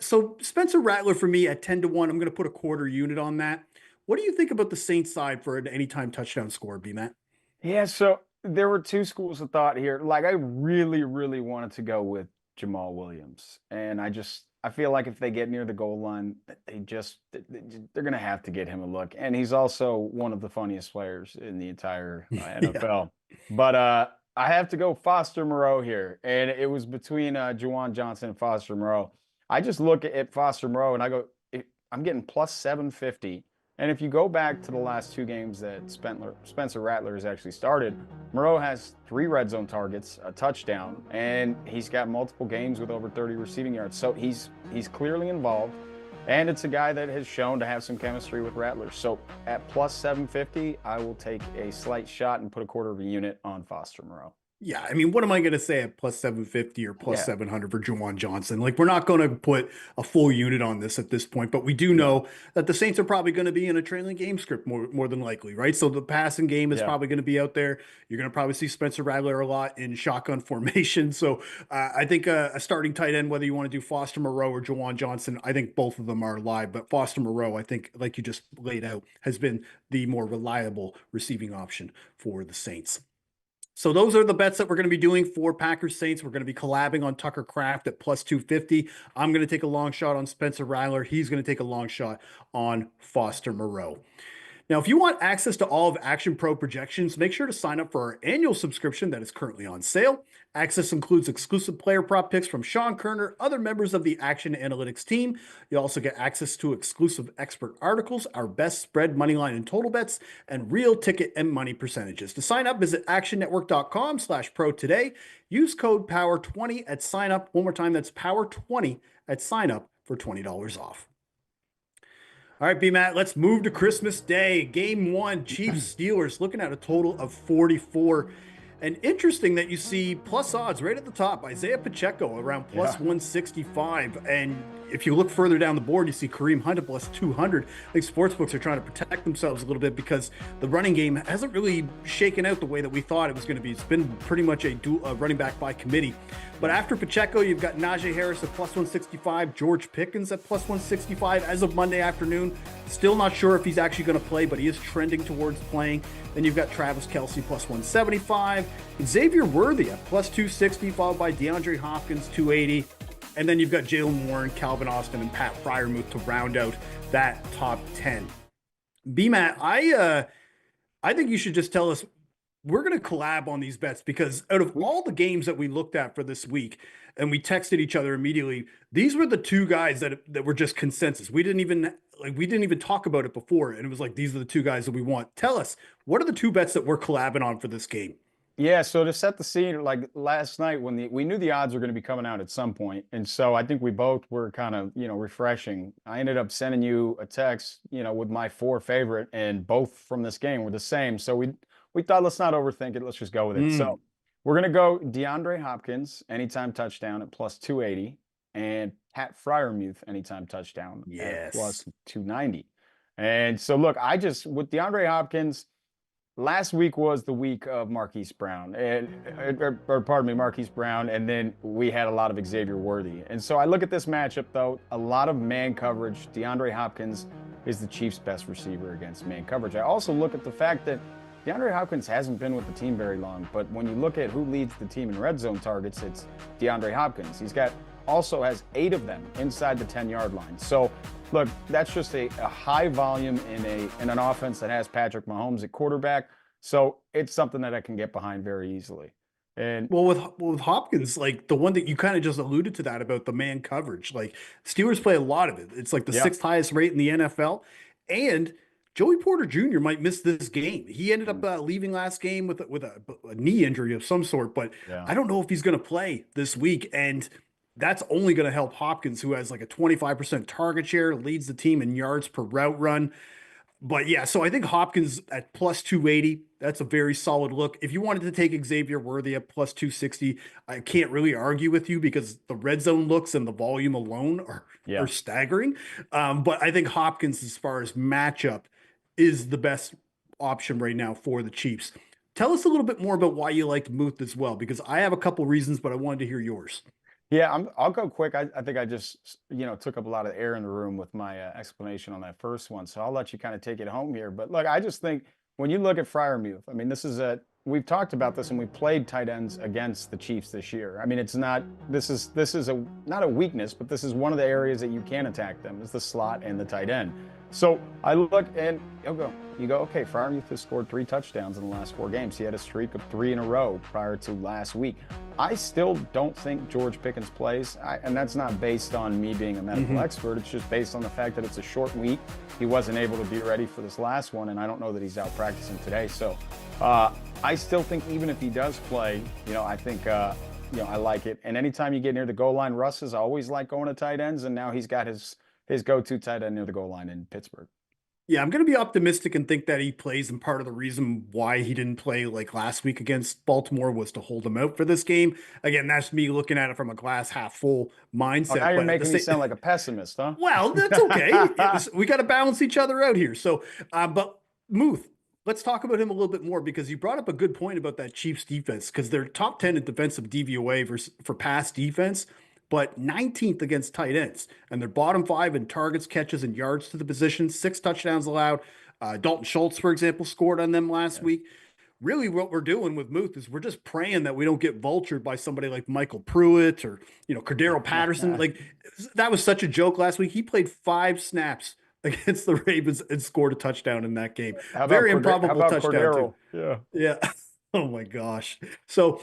So Spencer Rattler for me at 10-1, I'm going to put a quarter unit on that. What do you think about the Saints side for an anytime touchdown score, B-Matt? Yeah, so there were 2 schools of thought here. I really, really wanted to go with Jamal Williams. And I feel like if they get near the goal line, they're going to have to get him a look. And he's also one of the funniest players in the entire NFL. But I have to go Foster Moreau here. And it was between Juwan Johnson and Foster Moreau. I just look at Foster Moreau and I go, I'm getting plus 750. And if you go back to the last 2 games that Spencer Rattler has actually started, Moreau has 3 red zone targets, a touchdown, and he's got multiple games with over 30 receiving yards. So he's clearly involved, and it's a guy that has shown to have some chemistry with Rattler. So at plus 750, I will take a slight shot and put a quarter of a unit on Foster Moreau. Yeah, I mean, what am I going to say at plus 750 or plus 700 for Juwan Johnson? We're not going to put a full unit on this at this point, but we do know that the Saints are probably going to be in a trailing game script more than likely, right? So the passing game is probably going to be out there. You're going to probably see Spencer Rattler a lot in shotgun formation. So I think a starting tight end, whether you want to do Foster Moreau or Juwan Johnson, I think both of them are live. But Foster Moreau, I think, like you just laid out, has been the more reliable receiving option for the Saints. So those are the bets that we're going to be doing for Packers Saints. We're going to be collabing on Tucker Kraft at plus 250. I'm going to take a long shot on Spencer Rattler. He's going to take a long shot on Foster Moreau. Now, if you want access to all of Action Pro projections, make sure to sign up for our annual subscription that is currently on sale. Access includes exclusive player prop picks from Sean Koerner, other members of the Action Analytics team. You also get access to exclusive expert articles, our best spread, moneyline, and total bets, and real ticket and money percentages. To sign up, visit actionnetwork.com/pro today. Use code POWER20 at sign up. One more time, that's POWER20 at sign up for $20 off. All right, B-Matt, let's move to Christmas Day. Game 1, Chiefs-Steelers, looking at a total of 44. And interesting that you see plus odds right at the top. Isaiah Pacheco around plus 165. And if you look further down the board, you see Kareem Hunt at plus 200. I think sportsbooks are trying to protect themselves a little bit because the running game hasn't really shaken out the way that we thought it was going to be. It's been pretty much a running back by committee. But after Pacheco, you've got Najee Harris at plus 165, George Pickens at plus 165 as of Monday afternoon. Still not sure if he's actually going to play, but he is trending towards playing. Then you've got Travis Kelce plus 175, Xavier Worthy at plus 260, followed by DeAndre Hopkins 280. And then you've got Jalen Warren, Calvin Austin, and Pat Freiermuth to round out that top 10. B-Matt, I think you should just tell us, we're going to collab on these bets because out of all the games that we looked at for this week and we texted each other immediately, these were the two guys that were just consensus. We didn't even talk about it before. And it was like, these are the two guys that we want. Tell us, what are the two bets that we're collabing on for this game? Yeah, so to set the scene, like last night when we knew the odds were going to be coming out at some point, and so I think we both were kind of, refreshing. I ended up sending you a text, with my 4 favorite, and both from this game were the same. So we thought, let's not overthink it, let's just go with it. So we're going to go DeAndre Hopkins anytime touchdown at plus 280, and Pat Freiermuth anytime touchdown at plus 290. And so look, with DeAndre Hopkins, last week was the week of Marquise Brown, Marquise Brown, and then we had a lot of Xavier Worthy. And so I look at this matchup, though, a lot of man coverage. DeAndre Hopkins is the Chiefs' best receiver against man coverage. I also look at the fact that DeAndre Hopkins hasn't been with the team very long, but when you look at who leads the team in red zone targets, it's DeAndre Hopkins. Also has 8 of them inside the 10-yard line. So look, that's just a high volume in an offense that has Patrick Mahomes at quarterback. So it's something that I can get behind very easily. And well, with Hopkins, like the one that you kind of just alluded to that about the man coverage, like Steelers play a lot of it. It's like the 6th highest rate in the NFL. And Joey Porter Jr. might miss this game. He ended up leaving last game with a knee injury of some sort, but I don't know if he's going to play this week. And that's only going to help Hopkins, who has like a 25% target share, leads the team in yards per route run. But yeah, so I think Hopkins at plus 280, that's a very solid look. If you wanted to take Xavier Worthy at plus 260, I can't really argue with you because the red zone looks and the volume alone are staggering. But I think Hopkins, as far as matchup, is the best option right now for the Chiefs. Tell us a little bit more about why you liked Muth as well, because I have a couple reasons, but I wanted to hear yours. Yeah, I'll go quick. I think I just, took up a lot of air in the room with my explanation on that first one. So I'll let you kind of take it home here. But look, I just think when you look at Freiermuth, I mean, we've talked about this and we played tight ends against the Chiefs this year. I mean, this is not a weakness, but this is one of the areas that you can attack them is the slot and the tight end. So I look and you go, okay, Freiermuth has scored 3 touchdowns in the last 4 games. He had a streak of 3 in a row prior to last week. I still don't think George Pickens plays, and that's not based on me being a medical expert. It's just based on the fact that it's a short week. He wasn't able to be ready for this last one, and I don't know that he's out practicing today. So I still think even if he does play, I think, I like it. And anytime you get near the goal line, Russ has always liked going to tight ends, and now he's got his go-to tight end near the goal line in Pittsburgh. Yeah, I'm going to be optimistic and think that he plays, and part of the reason why he didn't play like last week against Baltimore was to hold him out for this game. Again, that's me looking at it from a glass half full mindset. Now you're making me sound like a pessimist, huh? Well, that's okay. We got to balance each other out here. So, but Muth, let's talk about him a little bit more because you brought up a good point about that Chiefs defense because they're top 10 in defensive DVOA for pass defense, but 19th against tight ends, and they're bottom 5 in targets, catches, and yards to the position. 6 touchdowns allowed. Dalton Schultz, for example, scored on them last week. Really, what we're doing with Muth is we're just praying that we don't get vultured by somebody like Michael Pruitt or Cordero Patterson. Like that was such a joke last week. He played 5 snaps against the Ravens and scored a touchdown in that game. Very improbable touchdown Cordero? too. Yeah. Oh my gosh. So.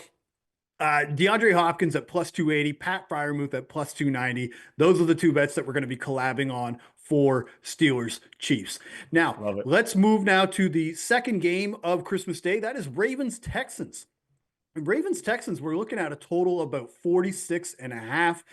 DeAndre Hopkins at plus 280, Pat Freiermuth at plus 290. Those are the 2 bets that we're going to be collabing on for Steelers Chiefs. Now, let's move now to the second game of Christmas Day. That is Ravens Texans. Ravens Texans, we're looking at a total about 46.5.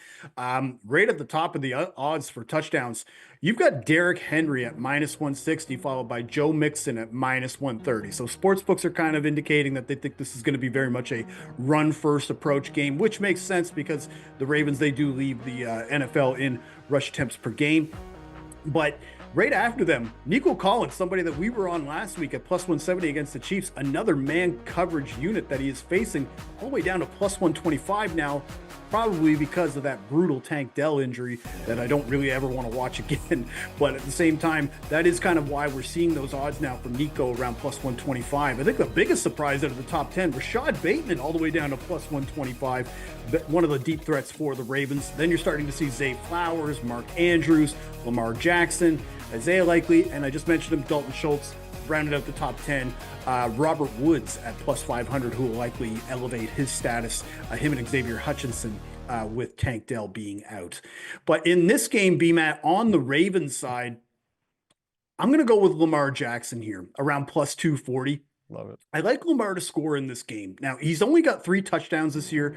Right at the top of the odds for touchdowns, you've got Derrick Henry at -160, followed by Joe Mixon at -130. So sportsbooks are kind of indicating that they think this is going to be very much a run first approach game, which makes sense because the Ravens, they do lead the NFL in rush attempts per game. But right after them, Nico Collins, somebody that we were on last week at +170 against the Chiefs, another man coverage unit that he is facing all the way down to +125 now, probably because of that brutal Tank Dell injury that I don't really ever want to watch again. But at the same time, that is kind of why we're seeing those odds now for Nico around +125. I think the biggest surprise out of the top 10, Rashad Bateman all the way down to +125, one of the deep threats for the Ravens. Then you're starting to see Zay Flowers, Mark Andrews, Lamar Jackson, Isaiah Likely, and I just mentioned him, Dalton Schultz, rounded out the top 10. Robert Woods at +500, who will likely elevate his status, him and Xavier Hutchinson, with Tank Dell being out. But in this game, BMAT, on the Ravens side, I'm going to go with Lamar Jackson here, around +240. Love it. I like Lamar to score in this game. Now, he's only got 3 touchdowns this year.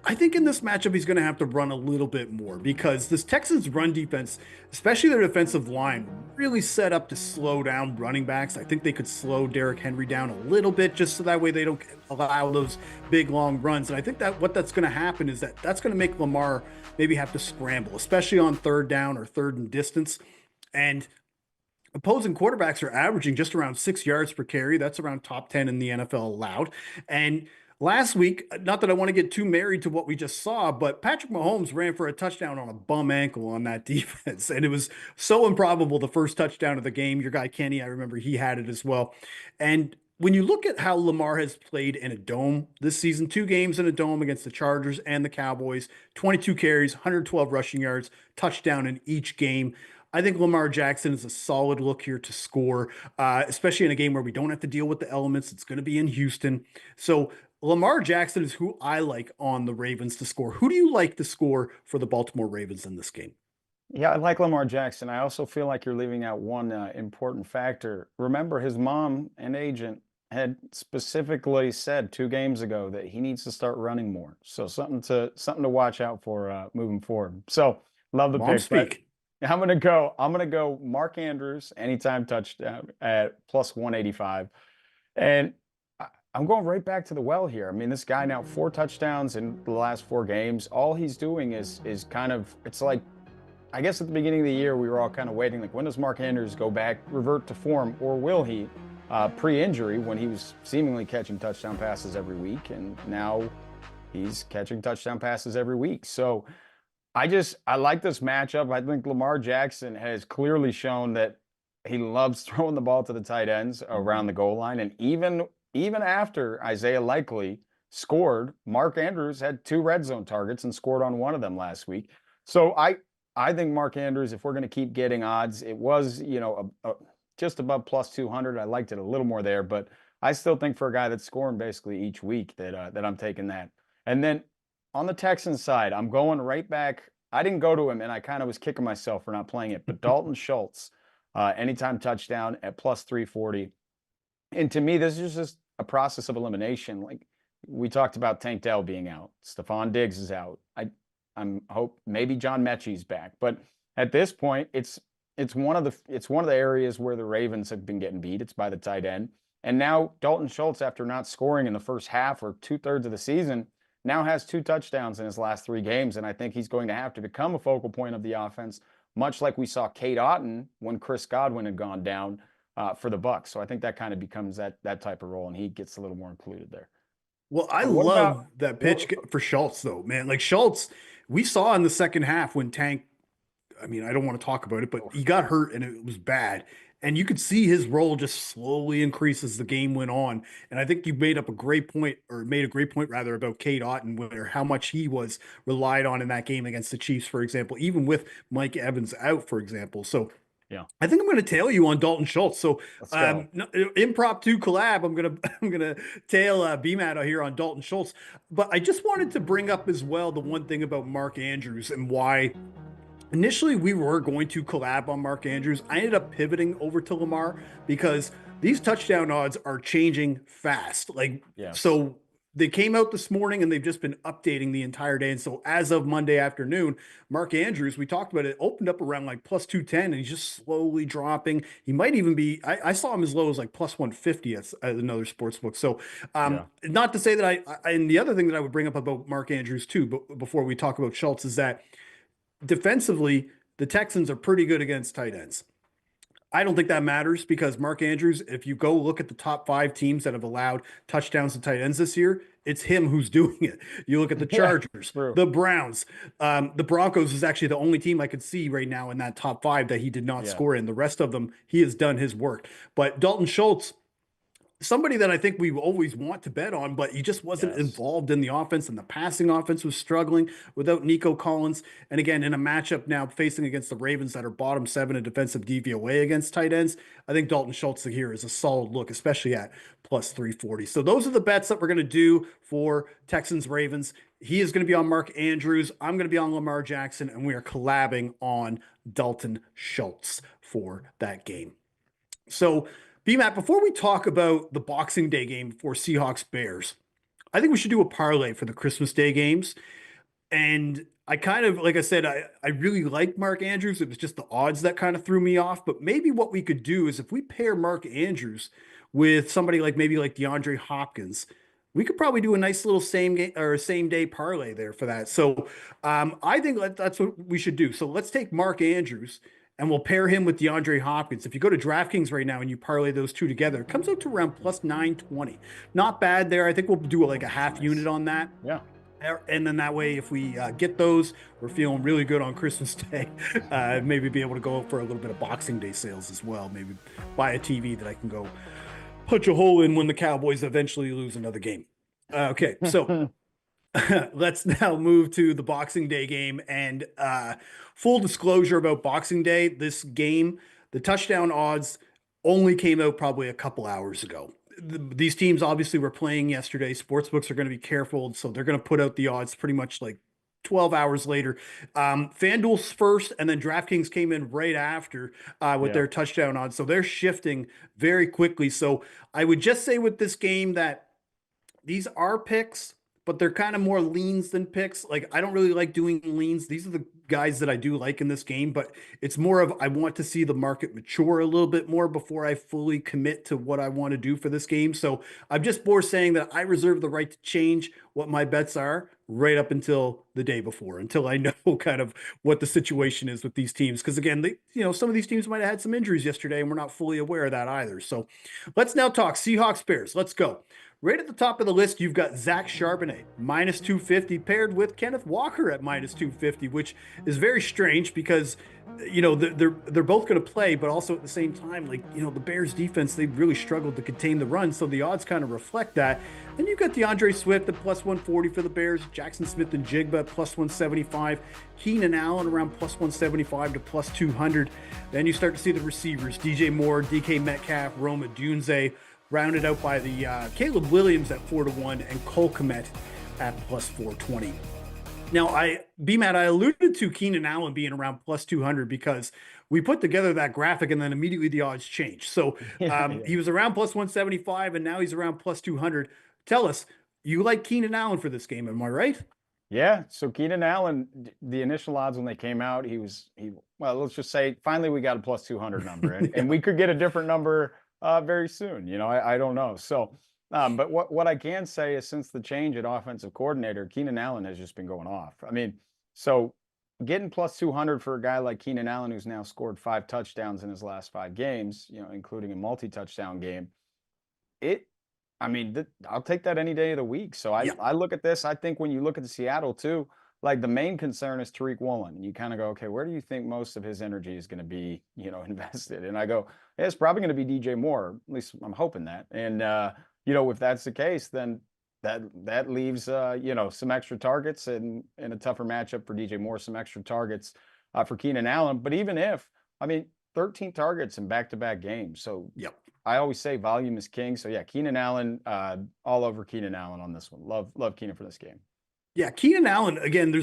I think in this matchup, he's going to have to run a little bit more because this Texans run defense, especially their defensive line, really set up to slow down running backs. I think they could slow Derrick Henry down a little bit just so that way they don't allow those big, long runs. And I think that what that's going to happen is that's going to make Lamar maybe have to scramble, especially on 3rd down or 3rd and distance. And opposing quarterbacks are averaging just around 6 yards per carry. That's around top 10 in the NFL allowed. And last week, not that I want to get too married to what we just saw, but Patrick Mahomes ran for a touchdown on a bum ankle on that defense. And it was so improbable, the first touchdown of the game. Your guy Kenny, I remember he had it as well. And when you look at how Lamar has played in a dome this season, 2 games in a dome against the Chargers and the Cowboys, 22 carries, 112 rushing yards, touchdown in each game. I think Lamar Jackson is a solid look here to score, especially in a game where we don't have to deal with the elements. It's going to be in Houston. So Lamar Jackson is who I like on the Ravens to score. Who do you like to score for the Baltimore Ravens in this game? Yeah, I like Lamar Jackson. I also feel like you're leaving out one important factor. Remember, his mom and agent had specifically said 2 games ago that he needs to start running more. So something to watch out for moving forward. So love the Mom pick. speak. I'm gonna go Mark Andrews anytime touchdown at +185, and I'm going right back to the well here. I mean, this guy now 4 touchdowns in the last 4 games. All he's doing is kind of, it's like, I guess at the beginning of the year we were all kind of waiting, like, when does Mark Andrews go back, revert to form, or will he? Pre-injury, when he was seemingly catching touchdown passes every week, and now he's catching touchdown passes every week. So I like this matchup. I think Lamar Jackson has clearly shown that he loves throwing the ball to the tight ends around the goal line. And even after Isaiah Likely scored, Mark Andrews had 2 red zone targets and scored on one of them last week. So I think Mark Andrews, if we're going to keep getting odds, it was, just above +200. I liked it a little more there, but I still think for a guy that's scoring basically each week that I'm taking that. And then on the Texans side, I'm going right back. I didn't go to him, and I kind of was kicking myself for not playing it. But Dalton Schultz, anytime touchdown at +340. And to me, this is just a process of elimination. Like we talked about Tank Dell being out. Stephon Diggs is out. I'm hope maybe John Mechie's back. But at this point, it's one of the areas where the Ravens have been getting beat. It's by the tight end. And now Dalton Schultz, after not scoring in the first half or 2/3 of the season, now has 2 touchdowns in his last 3 games. And I think he's going to have to become a focal point of the offense, much like we saw Cade Otton when Chris Godwin had gone down for the Bucs. So I think that kind of becomes that type of role, and he gets a little more included there. Well, I love that pitch for Schultz, though, man. Like Schultz, we saw in the second half when Tank, I mean, I don't want to talk about it, but he got hurt and it was bad. And you could see his role just slowly increase as the game went on. And I think you made a great point rather about Cade Otton, where how much he was relied on in that game against the Chiefs, for example, even with Mike Evans out, for example. So yeah, I think I'm going to tail you on Dalton Schultz. So impromptu collab. I'm gonna tail BMAT here on Dalton Schultz. But I just wanted to bring up as well the one thing about Mark Andrews and why. Initially, we were going to collab on Mark Andrews. I ended up pivoting over to Lamar because these touchdown odds are changing fast. So they came out this morning and they've just been updating the entire day. And so as of Monday afternoon, Mark Andrews, we talked about it, opened up around like plus 210 and he's just slowly dropping. He might even be, I saw him as low as like plus 150 at another sports book. So not to say that and the other thing that I would bring up about Mark Andrews too, but before we talk about Schultz, is that defensively, the Texans are pretty good against tight ends. I don't think that matters because Mark Andrews, if you go look at the top 5 teams that have allowed touchdowns to tight ends this year, it's him who's doing it. You look at the Chargers, the Browns, the Broncos is actually the only team I could see right now in that top 5 that he did not score in. The rest of them, he has done his work. But Dalton Schultz, somebody that I think we always want to bet on, but he just wasn't involved in the offense, and the passing offense was struggling without Nico Collins. And again, in a matchup now facing against the Ravens that are bottom 7 in defensive DVOA against tight ends, I think Dalton Schultz here is a solid look, especially at plus 340. So those are the bets that we're going to do for Texans Ravens. He is going to be on Mark Andrews. I'm going to be on Lamar Jackson, and we are collabing on Dalton Schultz for that game. So BMAT, before we talk about the Boxing Day game for Seahawks Bears, I think we should do a parlay for the Christmas Day games. And I kind of, like I said, I really like Mark Andrews. It was just the odds that kind of threw me off. But maybe what we could do is if we pair Mark Andrews with somebody like maybe like DeAndre Hopkins, we could probably do a nice little same day parlay there for that. So I think that's what we should do. So let's take Mark Andrews and we'll pair him with DeAndre Hopkins. If you go to DraftKings right now and you parlay those two together, it comes out to around plus 920. Not bad there. I think we'll do like a half unit on that. Yeah. And then that way, if we get those, we're feeling really good on Christmas Day. Maybe be able to go for a little bit of Boxing Day sales as well. Maybe buy a TV that I can go punch a hole in when the Cowboys eventually lose another game. Okay, so let's now move to the Boxing Day game. And full disclosure about Boxing Day, this game, the touchdown odds only came out probably a couple hours ago. These teams obviously were playing yesterday. Sportsbooks are going to be careful, so they're going to put out the odds pretty much like 12 hours later. FanDuel's first, and then DraftKings came in right after with their touchdown odds. So they're shifting very quickly. So I would just say with this game that these are picks, but they're kind of more leans than picks. Like, I don't really like doing leans. These are the guys that I do like in this game, but it's more of, I want to see the market mature a little bit more before I fully commit to what I want to do for this game. So I'm just more saying that I reserve the right to change what my bets are right up until the day before, until I know kind of what the situation is with these teams. Because again, some of these teams might have had some injuries yesterday and we're not fully aware of that either. So let's now talk Seahawks Bears. Let's go. Right at the top of the list, you've got Zach Charbonnet, minus 250, paired with Kenneth Walker at minus 250, which is very strange because, they're both going to play, but also at the same time, the Bears defense, they've really struggled to contain the run, so the odds kind of reflect that. Then you've got DeAndre Swift at plus 140 for the Bears, Jackson Smith and Jigba at plus 175, Keenan Allen around plus 175 to plus 200. Then you start to see the receivers, DJ Moore, DK Metcalf, Roma Dunze, rounded out by the Caleb Williams at 4-1 and Cole Kmet at plus 420. Now, I alluded to Keenan Allen being around plus 200 because we put together that graphic and then immediately the odds changed. So he was around plus 175 and now he's around plus 200. Tell us, you like Keenan Allen for this game, am I right? Yeah. So Keenan Allen, the initial odds when they came out, well, let's just say finally we got a plus 200 number and we could get a different number very soon. I don't know. So, but what I can say is since the change at offensive coordinator, Keenan Allen has just been going off. I mean, so getting plus 200 for a guy like Keenan Allen, who's now scored 5 touchdowns in his last 5 games, including a multi-touchdown game, I'll take that any day of the week. So I look at this, I think when you look at the Seattle too, like the main concern is Tariq Woolen. You kind of go, okay, where do you think most of his energy is going to be, invested? And I go, it's probably going to be DJ Moore. At least I'm hoping that. And, if that's the case, then that leaves, some extra targets and in a tougher matchup for DJ Moore, some extra targets for Keenan Allen. But even 13 targets in back-to-back games. So I always say volume is king. So Keenan Allen, all over Keenan Allen on this one. Love Keenan for this game. Yeah, Keenan Allen, again,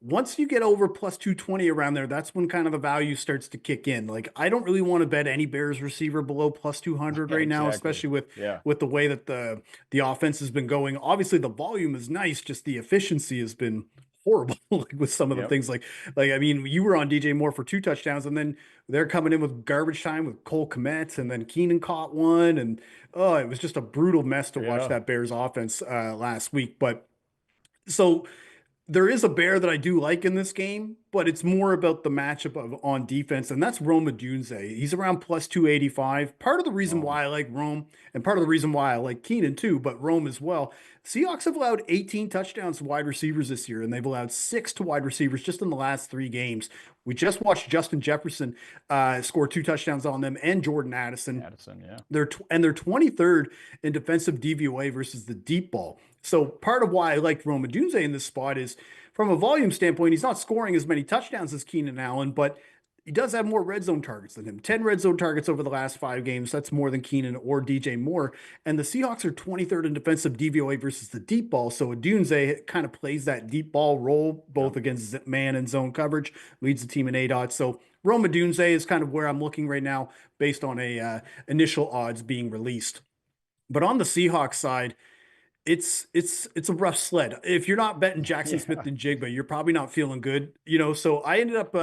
once you get over plus 220 around there, that's when kind of the value starts to kick in. Like, I don't really want to bet any Bears receiver below plus 200 right now, especially with the way that the offense has been going. Obviously, the volume is nice, just the efficiency has been horrible like with some of the things like I mean, you were on DJ Moore for 2 touchdowns, and then they're coming in with garbage time with Cole Kmet, and then Keenan caught one, and it was just a brutal mess to watch that Bears offense last week. But so there is a Bear that I do like in this game, but it's more about the matchup on defense, and that's Rome Odunze. He's around plus 285. Part of the reason why I like Rome, and part of the reason why I like Keenan too, but Rome as well. Seahawks have allowed 18 touchdowns to wide receivers this year, and they've allowed 6 to wide receivers just in the last 3 games. We just watched Justin Jefferson score 2 touchdowns on them, and Jordan Addison. They're 23rd in defensive DVOA versus the deep ball. So part of why I like Rome Odunze in this spot is from a volume standpoint, he's not scoring as many touchdowns as Keenan Allen, but he does have more red zone targets than him. 10 red zone targets over the last 5 games. That's more than Keenan or DJ Moore. And the Seahawks are 23rd in defensive DVOA versus the deep ball. So Odunze kind of plays that deep ball role, both against man and zone coverage, leads the team in ADOT. So Rome Odunze is kind of where I'm looking right now based on a initial odds being released. But on the Seahawks side, it's a rough sled. If you're not betting Jackson Smith and Jigba, you're probably not feeling good. So I ended up,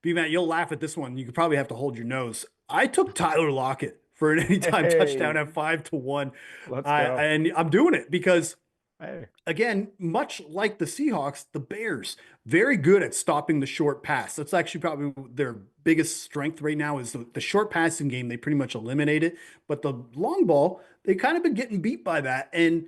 B-Matt, you'll laugh at this one. You could probably have to hold your nose. I took Tyler Lockett for an anytime touchdown at 5-1. Let's go. And I'm doing it because, again, much like the Seahawks, the Bears, very good at stopping the short pass. That's actually probably their biggest strength right now is the short passing game. They pretty much eliminate it. But the long ball, they kind of been getting beat by that. And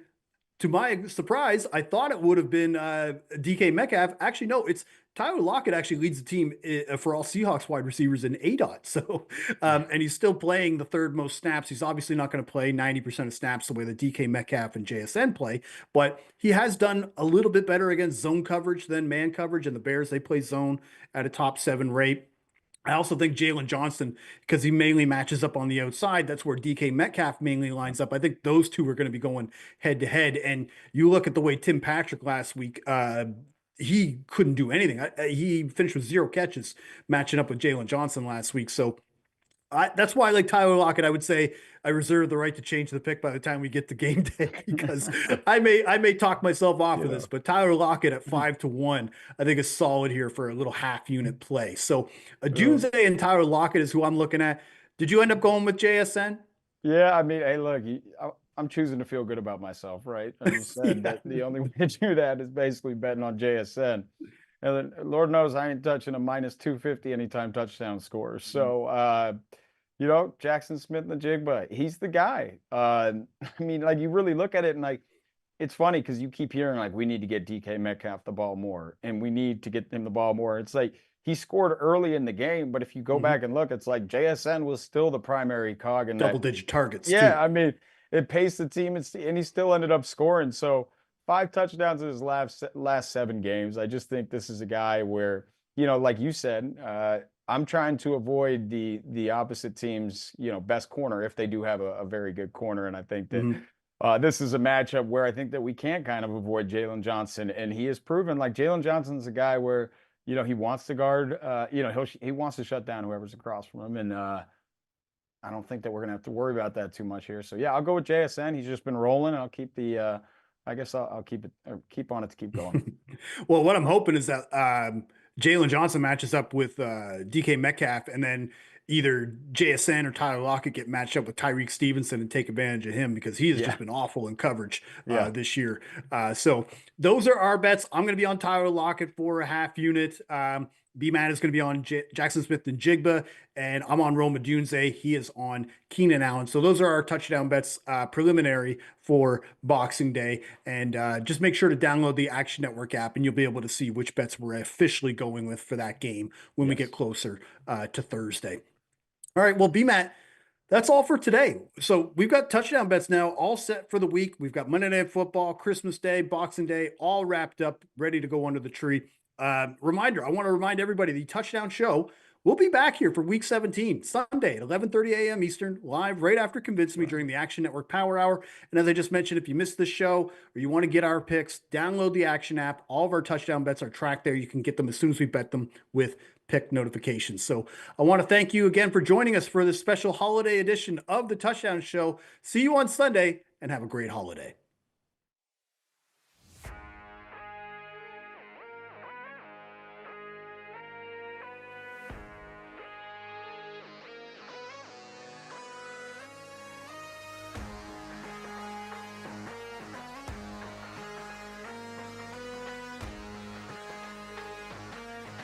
to my surprise, I thought it would have been DK Metcalf. Actually, no, it's Tyler Lockett actually leads the team for all Seahawks wide receivers in ADOT. So, and he's still playing the 3rd most snaps. He's obviously not going to play 90% of snaps the way that DK Metcalf and JSN play, but he has done a little bit better against zone coverage than man coverage. And the Bears, they play zone at a top 7 rate. I also think Jalen Johnson, because he mainly matches up on the outside, that's where DK Metcalf mainly lines up. I think those two are going to be going head to head. And you look at the way Tim Patrick last week, he couldn't do anything. He finished with 0 catches matching up with Jalen Johnson last week. So that's why I like Tyler Lockett. I would say I reserve the right to change the pick by the time we get to game day because I may talk myself off of this, but Tyler Lockett at 5-1, I think is solid here for a little half unit play. So Odunze and Tyler Lockett is who I'm looking at. Did you end up going with JSN? Yeah, I mean, hey, look, I'm choosing to feel good about myself, right? I just said that the only way to do that is basically betting on JSN. And then, Lord knows I ain't touching a minus 250 anytime touchdown score. So, Jackson Smith and the Jigba, he's the guy. I mean, like, you really look at it and, like, it's funny because you keep hearing, like, we need to get DK Metcalf the ball more, and we need to get him the ball more. It's like he scored early in the game, but if you go back and look, it's like JSN was still the primary cog in double-digit targets, too. I mean, it paced the team, and he still ended up scoring. So 5 touchdowns in his last 7 games. I just think this is a guy where, like you said, I'm trying to avoid the opposite team's, best corner if they do have a very good corner. And I think that this is a matchup where I think that we can kind of avoid Jalen Johnson. And he has proven, like, Jalen Johnson's a guy where, he wants to guard, he wants to shut down whoever's across from him. And I don't think that we're going to have to worry about that too much here. So, yeah, I'll go with JSN. He's just been rolling, and I'll keep the I guess I'll keep on it to keep going. Well, what I'm hoping is that Jalen Johnson matches up with DK Metcalf, and then either JSN or Tyler Lockett get matched up with Tyreek Stevenson and take advantage of him because he has just been awful in coverage this year. So those are our bets. I'm going to be on Tyler Lockett for a half unit. B-Man is going to be on Jackson Smith and Jigba, and I'm on Rome Odunze. He is on Keenan Allen. So those are our touchdown bets preliminary for Boxing Day. And just make sure to download the Action Network app, and you'll be able to see which bets we're officially going with for that game when we get closer to Thursday. All right, well, B-Matt, that's all for today. So we've got touchdown bets now all set for the week. We've got Monday Night Football, Christmas Day, Boxing Day, all wrapped up, ready to go under the tree. Reminder, I want to remind everybody the touchdown show We'll be back here for week 17, Sunday at 11:30 a.m. Eastern, live right after Convince Me during the Action Network Power Hour. And as I just mentioned, if you missed the show or you want to get our picks, download the Action app. All of our touchdown bets are tracked there. You can get them as soon as we bet them with pick notifications. So I want to thank you again for joining us for this special holiday edition of the Touchdown Show. See you on Sunday and have a great holiday.